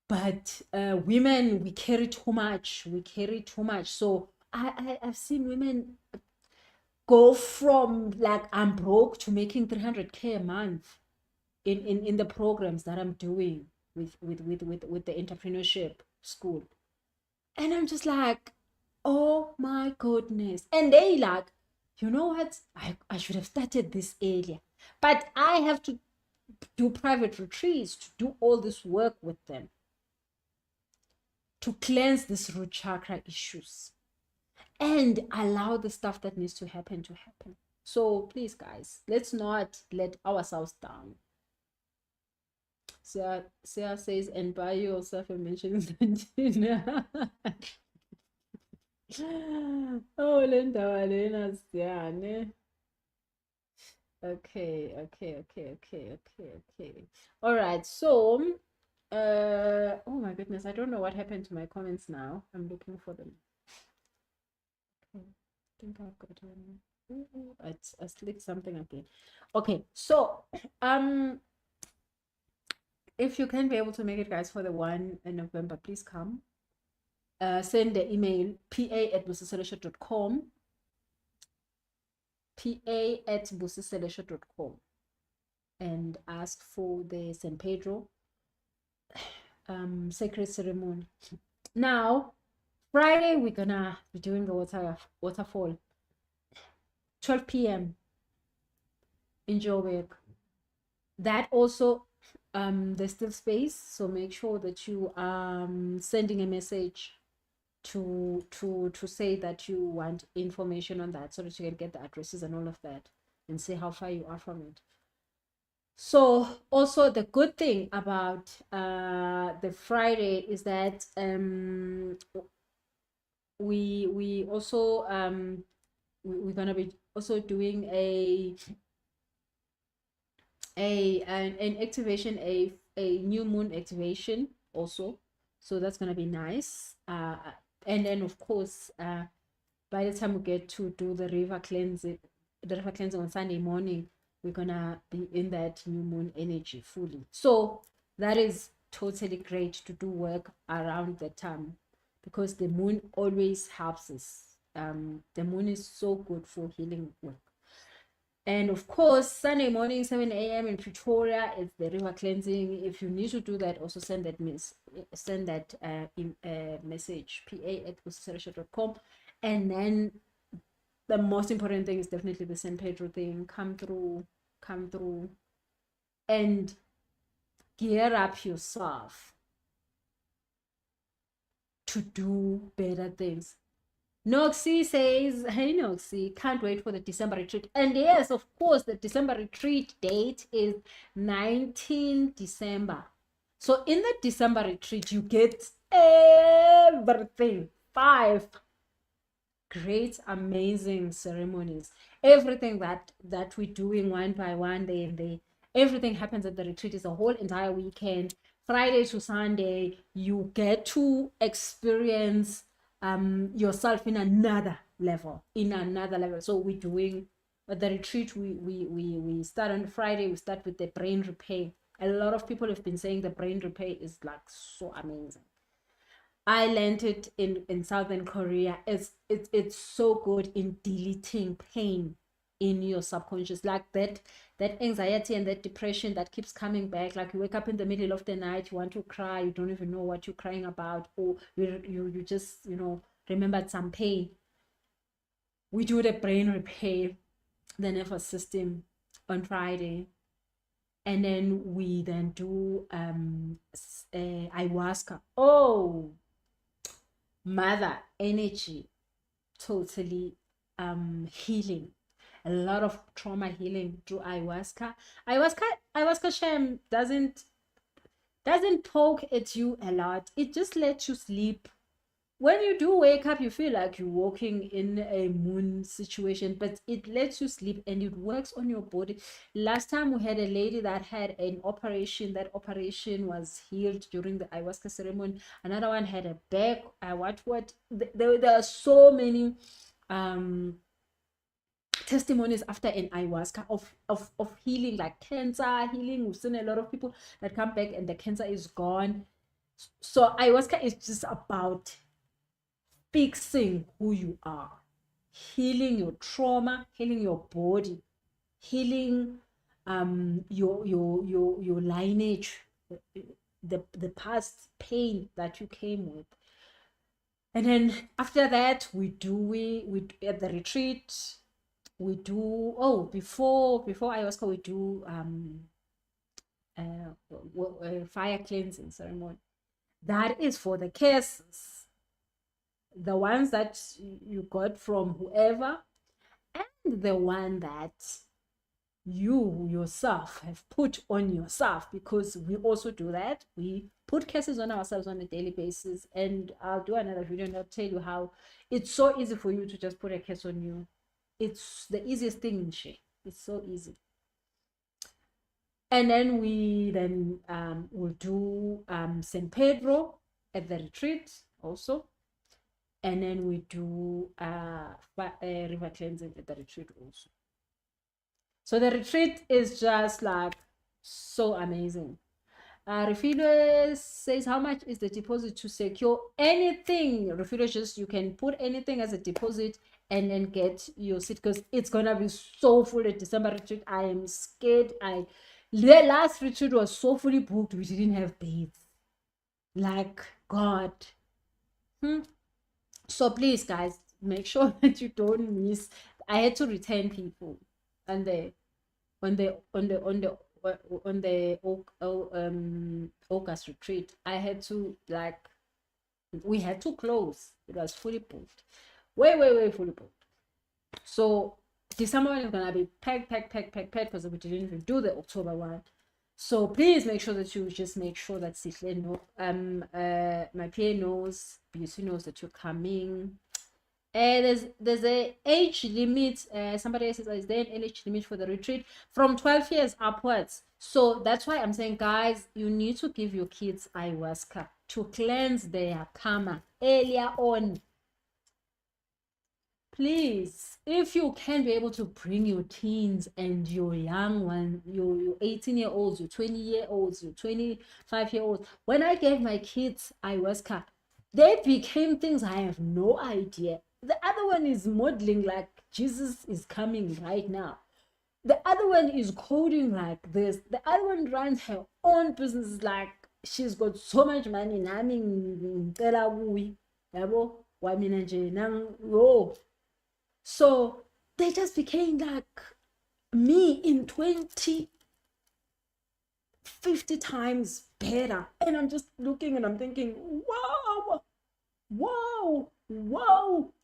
But women, we carry too much. So I've seen women go from like I'm broke to making 300K a month in the programs that I'm doing with the entrepreneurship school. And I'm just like, oh my goodness. And they like, you know what? I should have started this earlier. But I have to do private retreats to do all this work with them, to cleanse these root chakra issues and allow the stuff that needs to happen. So please, guys, let's not let ourselves down. Sia says, and buy yourself a mention. Oh, Linda Valena, okay. All right, so oh my goodness, I don't know what happened to my comments now. I'm looking for them. Okay, I think I've got one. I clicked something again. Okay, so if you can be able to make it, guys, for the 1 in November, please come. Send the email pa@busiselesha.com, pa@busiselesha.com, and ask for the San Pedro sacred ceremony. Now Friday we're gonna be doing the waterfall, 12 p.m. in Joburg. That also there's still space, so make sure that you sending a message to say that you want information on that, so that you can get the addresses and all of that and see how far you are from it. So also the good thing about the Friday is that we also we're gonna be also doing an activation, a new moon activation also, so that's gonna be nice. And then of course by the time we get to do the river cleansing on Sunday morning, we're gonna be in that new moon energy fully. So that is totally great to do work around that time, because the moon always helps us. The moon is so good for healing work. And of course, Sunday morning, 7 a.m. in Pretoria, it's the river cleansing. If you need to do that, also send that message, pa@busiselesha.com. And then the most important thing is definitely the San Pedro thing. Come through, and gear up yourself to do better things. Noxie says, hey Noxie, can't wait for the December retreat. And yes, of course, the December retreat date is 19 December. So in the December retreat, you get everything. 5 great, amazing ceremonies. Everything that we're doing one by one, day and day. Everything happens at the retreat. Is a whole entire weekend, Friday to Sunday. You get to experience yourself in another level. So we're doing at the retreat, we start on Friday. We start with the brain repair. A lot of people have been saying the brain repair is like so amazing. I learned it in Southern Korea. It's so good in deleting pain in your subconscious, like that anxiety and that depression that keeps coming back. Like you wake up in the middle of the night, you want to cry, you don't even know what you're crying about, or you just remembered some pain. We do the brain repair, the nervous system on Friday, and then we then do ayahuasca. Oh, mother energy, totally healing. A lot of trauma healing through ayahuasca. Ayahuasca sham doesn't poke at you a lot. It just lets you sleep when you do wake up, you feel like you're walking in a moon situation, but it lets you sleep and it works on your body. Last time we had a lady that had an operation. That operation was healed during the ayahuasca ceremony. Another one had a back. There are so many testimonies after an ayahuasca of healing, like cancer healing. We've seen a lot of people that come back and the cancer is gone. So ayahuasca is just about fixing who you are, healing your trauma, healing your body, healing your lineage, the past pain that you came with. And then after that, we at the retreat, we do, before ayahuasca, we do fire cleansing ceremony. That is for the cases, the ones that you got from whoever, and the one that you yourself have put on yourself, because we also do that. We put cases on ourselves on a daily basis, and I'll do another video and I'll tell you how it's so easy for you to just put a case on you. It's the easiest thing in shit. It's so easy. And then we'll do San Pedro at the retreat also. And then we do river cleansing at the retreat also. So the retreat is just like so amazing. Refilo says, how much is the deposit to secure anything? Refilo, just you can put anything as a deposit and then get your seat, because it's gonna be so full at December retreat. I am scared. The last retreat was so fully booked, we didn't have beds. Like God. So please, guys, make sure that you don't miss. I had to return people on the August retreat. I had to, like, we had to close. It was fully booked, way fully booked. So December one is gonna be packed, because we didn't even do the October one. So please make sure that you just make sure that Sihle knows, my PA knows, BUC knows that you're coming. There's a age limit. Somebody says, is there an age limit for the retreat? From 12 years upwards. So that's why I'm saying, guys, you need to give your kids ayahuasca to cleanse their karma earlier on. Please, if you can be able to bring your teens and your young one, your 18-year-olds, your 20-year-olds, your 25-year-olds. When I gave my kids ayahuasca, they became things I have no idea. The other one is modeling like Jesus is coming right now. The other one is coding like this. The other one runs her own business like she's got so much money. So they just became like me in 20, 50 times better. And I'm just looking and I'm thinking, wow,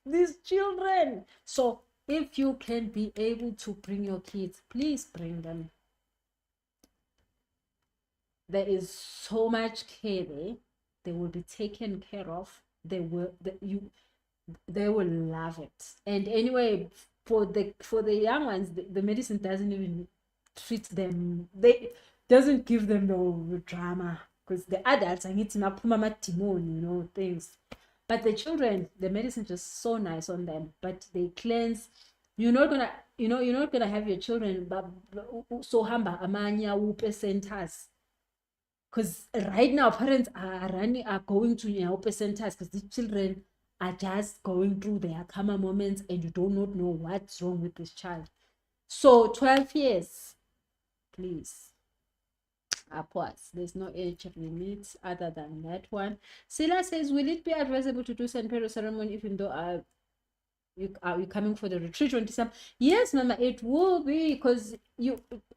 these children. So if you can be able to bring your kids, please bring them. There is so much care there. They will be taken care of. They will love it. And anyway, for the young ones, the medicine doesn't even treat them. They doesn't give them no drama, because the adults, I need to demon, things. But the children, the medicine is just so nice on them. But they cleanse. You're not gonna have your children but so hamba amanya upe centers, because right now parents are going to help centers, because these children are just going through their karma moments and you do not know what's wrong with this child. So 12 years, please, upwards. There's no age limit other than that one. Sila says, will it be advisable to do San Pedro ceremony even though you coming for the retreat on December? Yes, Mama, it will be, because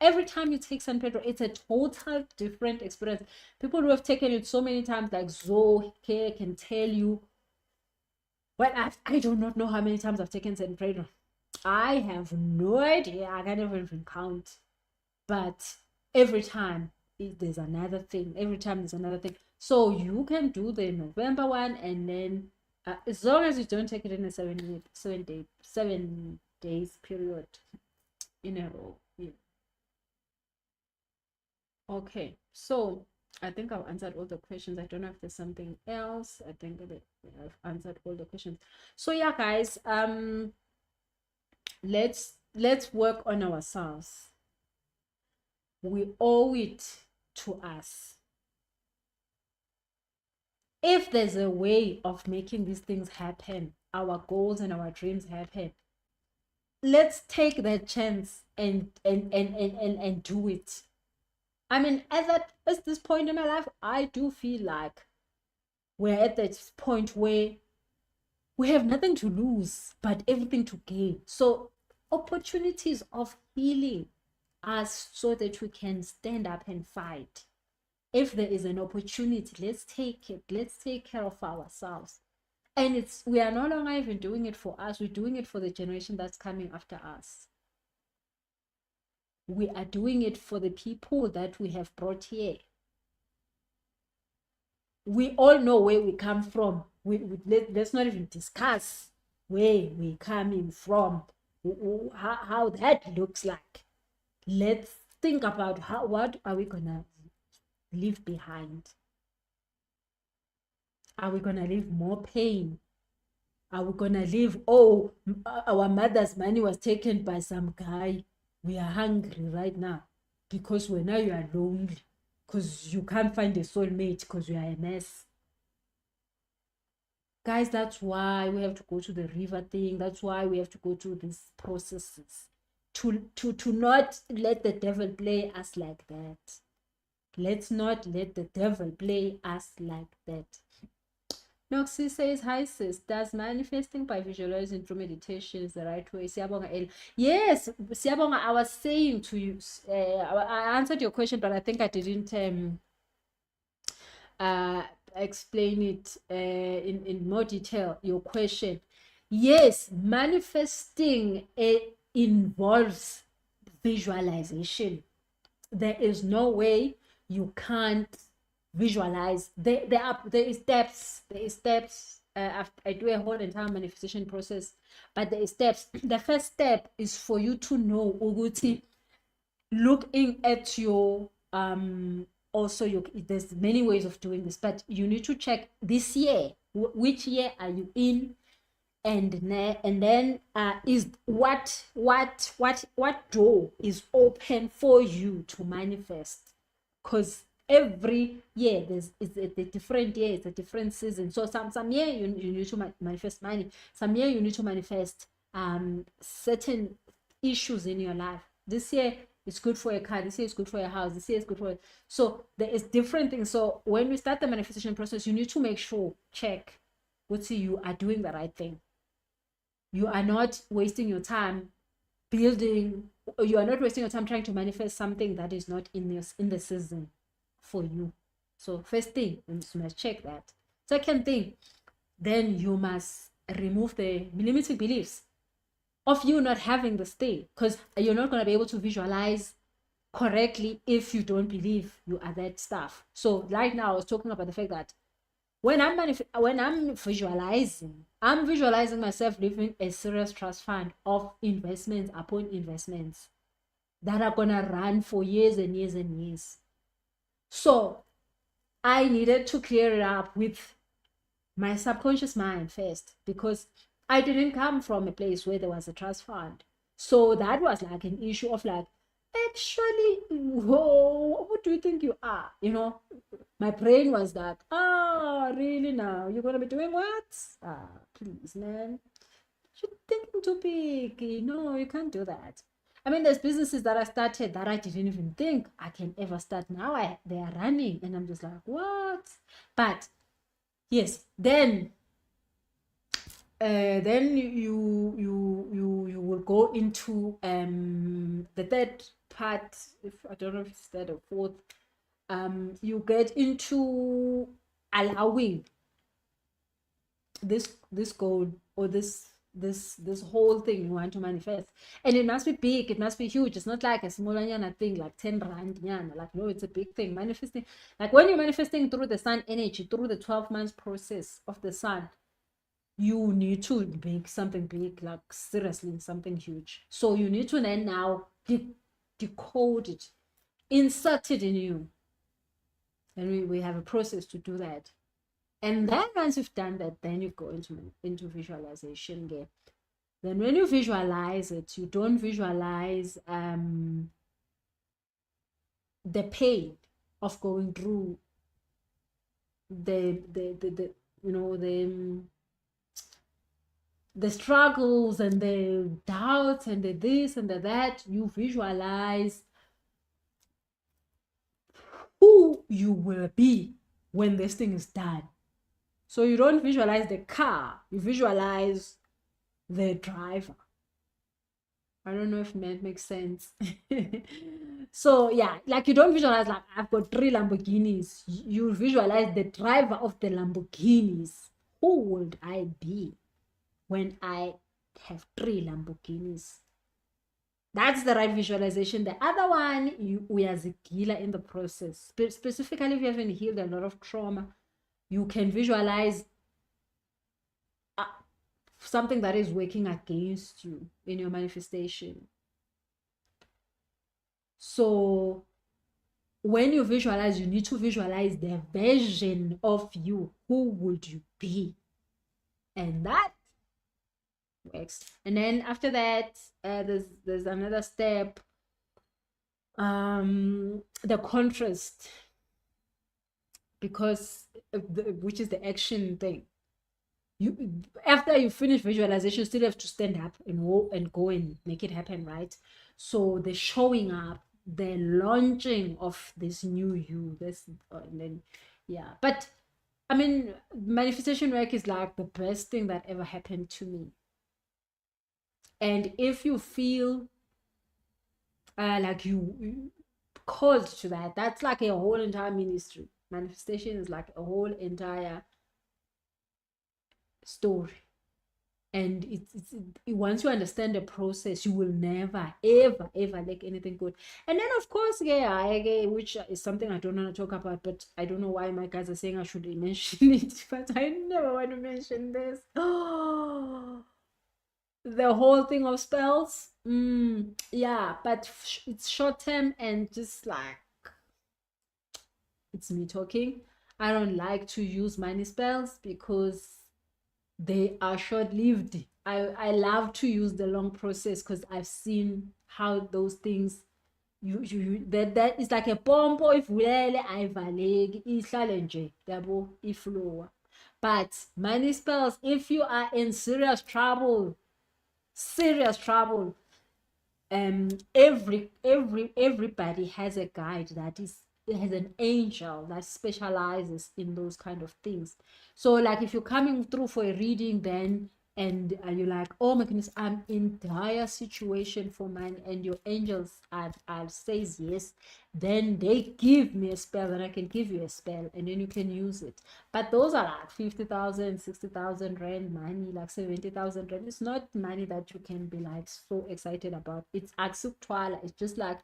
every time you take San Pedro, it's a total different experience. People who have taken it so many times, like Zoe can tell you. Well, I do not know how many times I've taken San Pedro. I have no idea. I can't even count. But every time there's another thing. Every time there's another thing. So you can do the November one and then as long as you don't take it in a 7 days period in a row. Yeah. Okay, so I think I've answered all the questions. I don't know if there's something else. I think that I've answered all the questions. So yeah, guys, let's work on ourselves. We owe it to us. If there's a way of making these things happen, our goals and our dreams happen, let's take that chance and do it. I mean, at this point in my life, I do feel like we're at that point where we have nothing to lose but everything to gain. So opportunities of healing us so that we can stand up and fight. If there is an opportunity, let's take it. Let's take care of ourselves. And we are no longer even doing it for us. We're doing it for the generation that's coming after us. We are doing it for the people that we have brought here. We all know where we come from. Let's not even discuss where we're coming from, how that looks like. Let's think about what are we gonna leave behind. Are we gonna leave more pain? Are we gonna leave, oh, our mother's money was taken by some guy, we are hungry right now because now you are lonely because you can't find a soulmate because you are a mess. Guys, that's why we have to go to the river thing. That's why we have to go through these processes to not let the devil play us like that. Let's not let the devil play us like that. Noxie says, hi sis, does manifesting by visualizing through meditation is the right way? Siyabonga. Yes, Siyabonga, I was saying to you, I answered your question, but I think I didn't explain it in more detail, your question. Yes, manifesting involves visualization. There is no way you can't visualize. There is steps. I do a whole entire manifestation process, but there is steps. The first step is for you to know ukuthi, looking at your also there's many ways of doing this, but you need to check this year, which year are you in, and then is what door is open for you to manifest, because every year is a different year, it's a different season. So some year you need to manifest money, some year you need to manifest certain issues in your life. This year it's good for a car, this year is good for a house, this year is good for so there is different things. So when we start the manifestation process, you need to make sure, check what you are doing the right thing. You are not wasting your time building, or you are not wasting your time trying to manifest something that is not in the season for you. So first thing, you must check that. Second thing, then you must remove the limiting beliefs of you not having this thing, because you're not going to be able to visualize correctly if you don't believe you are that stuff. So right now I was talking about the fact that when I'm visualizing myself living a serious trust fund of investments upon investments that are gonna run for years and years and years. So I needed to clear it up with my subconscious mind first, because I didn't come from a place where there was a trust fund. So that was like an issue of like, actually, whoa, what do you think you are? You know, my brain was like, really now? You're going to be doing what? Please, man. You're thinking too big. No, you can't do that. I mean, there's businesses that I started that I didn't even think I can ever start. Now they are running, and I'm just like, what? But yes, then you will go into the third part. If I don't know if it's third or fourth, you get into allowing this goal or this whole thing you want to manifest, and it must be big, it must be huge. It's not like a small thing like 10 rand. Like, no, it's a big thing. Manifesting, like when you're manifesting through the sun energy, through the 12 months process of the sun, you need to make something big, like seriously something huge. So you need to then now decode it, insert it in you. And we have a process to do that. And then once you've done that, then you go into visualization again. Then when you visualize it, you don't visualize the pain of going through the you know the struggles and the doubts and the this and the that. You visualize who you will be when this thing is done. So you don't visualize the car, you visualize the driver. I don't know if that makes sense. So yeah, like you don't visualize like I've got 3 Lamborghinis. You visualize the driver of the Lamborghinis. Who would I be when I have 3 Lamborghinis? That's the right visualization. The other one, we are zigila in the process. Specifically, if you haven't healed a lot of trauma, you can visualize something that is working against you in your manifestation. So when you visualize, you need to visualize the version of you. Who would you be? And that works. And then after that, there's another step, the contrast, because which is the action thing. You, after you finish visualization, you still have to stand up and go and make it happen, right? So the showing up, the launching of this new you, this and then yeah. But I mean, manifestation work is like the best thing that ever happened to me. And if you feel like you called to that, that's like a whole entire ministry. Manifestation is like a whole entire story. And once you understand the process, you will never ever lack anything good. And then of course, yeah, which is something I don't want to talk about, but I don't know why my guys are saying I should mention it, but I never want to mention this. The whole thing of spells, yeah, but it's short term and just like it's me talking. I don't like to use money spells because they are short-lived. I love to use the long process because I've seen how those things that is like a pompo ivulele ayivaleki ihlale nje yabo iflowa. But money spells, if you are in serious trouble, everybody has a guide that has an angel that specializes in those kind of things. So like if you're coming through for a reading then and you're like, oh my goodness, I'm in dire situation for mine, and your angels are says yes, then they give me a spell and I can give you a spell and then you can use it. But those are like 50,000, 60,000 rand money, like 70,000 rand. It's not money that you can be like so excited about. It's aksukthwala. It's just like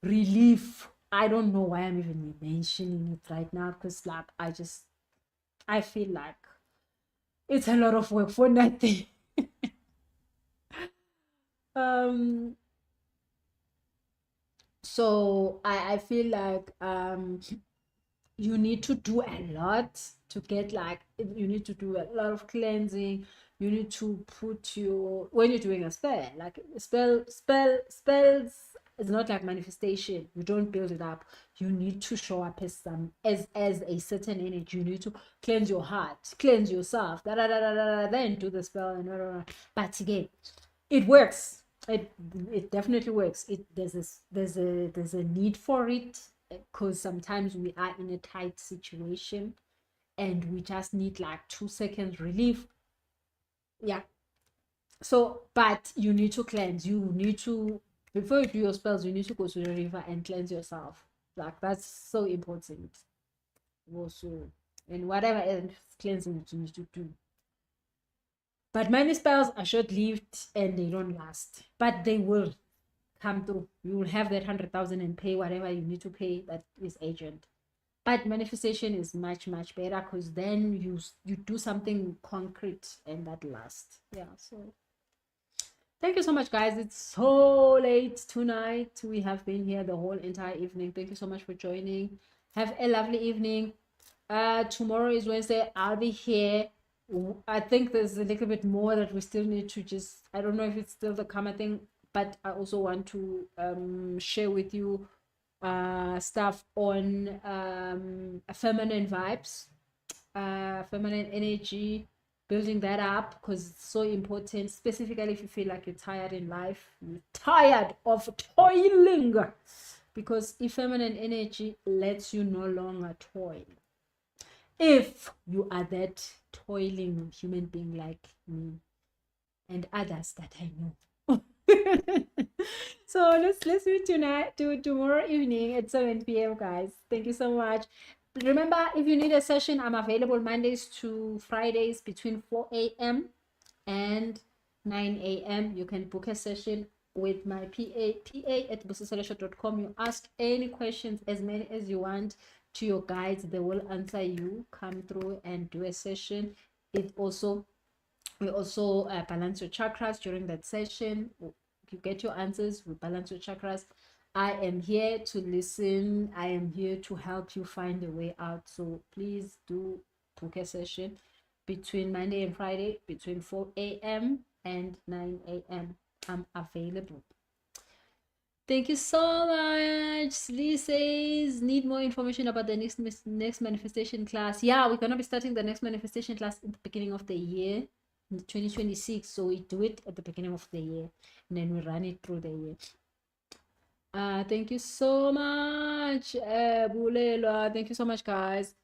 relief. I don't know why I'm even mentioning it right now, because like I feel like it's a lot of work for nothing. So I feel like you need to do a lot to get like, you need to do a lot of cleansing. You need to put your, when you're doing a spell, like spells is not like manifestation. You don't build it up. You need to show up as a certain energy. You need to cleanse your heart, cleanse yourself, then do the spell and but again, it works. It definitely works. There's a need for it, because sometimes we are in a tight situation and we just need like 2 seconds relief. Yeah. So but you need to cleanse. You need to, before you do your spells, you need to go to the river and cleanse yourself. Like that's so important also. And whatever else cleansing you need to do. But many spells are short-lived and they don't last, but they will come through. You will have that 100,000 and pay whatever you need to pay, that is agent. But manifestation is much better because then you do something concrete and that lasts. Yeah, so thank you so much, guys. It's so late tonight. We have been here the whole entire evening. Thank you so much for joining. Have a lovely evening. Tomorrow is Wednesday. I'll be here. I think there's a little bit more that we still need to just, I don't know if it's still the karma thing, but I also want to share with you stuff on feminine vibes, feminine energy, building that up because it's so important, specifically if you feel like you're tired in life, you're tired of toiling, because if feminine energy lets you no longer toil, if you are that toiling human being like me and others that I know. So let's meet tonight to tomorrow evening at 7 p.m. guys. Thank you so much. Remember, if you need a session, I'm available Mondays to Fridays between 4 a.m. and 9 a.m. You can book a session with my pa@busisalesha.com. You ask any questions, as many as you want, to your guides. They will answer you. Come through and do a session. We also balance your chakras during that session. You get your answers, we balance your chakras. I am here to listen. I am here to help you find a way out. So please do book a session between Monday and Friday between 4 a.m. and 9 a.m. I'm available. Thank you so much. Lee says, need more information about the next manifestation class. Yeah, we're going to be starting the next manifestation class at the beginning of the year, 2026. So we do it at the beginning of the year and then we run it through the year. Thank you so much, Bulelwa. Thank you so much, guys.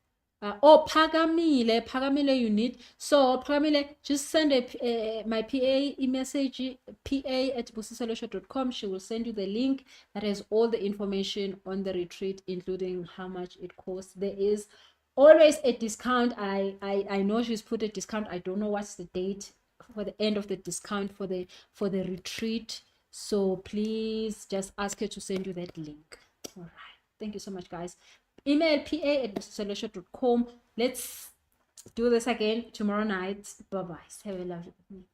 Phakamile, you need. So Phakamile, just send my PA message, pa@busisalesha.com. She will send you the link that has all the information on the retreat, including how much it costs. There is always a discount. I know she's put a discount. I don't know what's the date for the end of the discount for the retreat. So please just ask her to send you that link. All right. Thank you so much, guys. Email pa@busisalesha.com. Let's do this again tomorrow night. Bye bye. Have a lovely evening.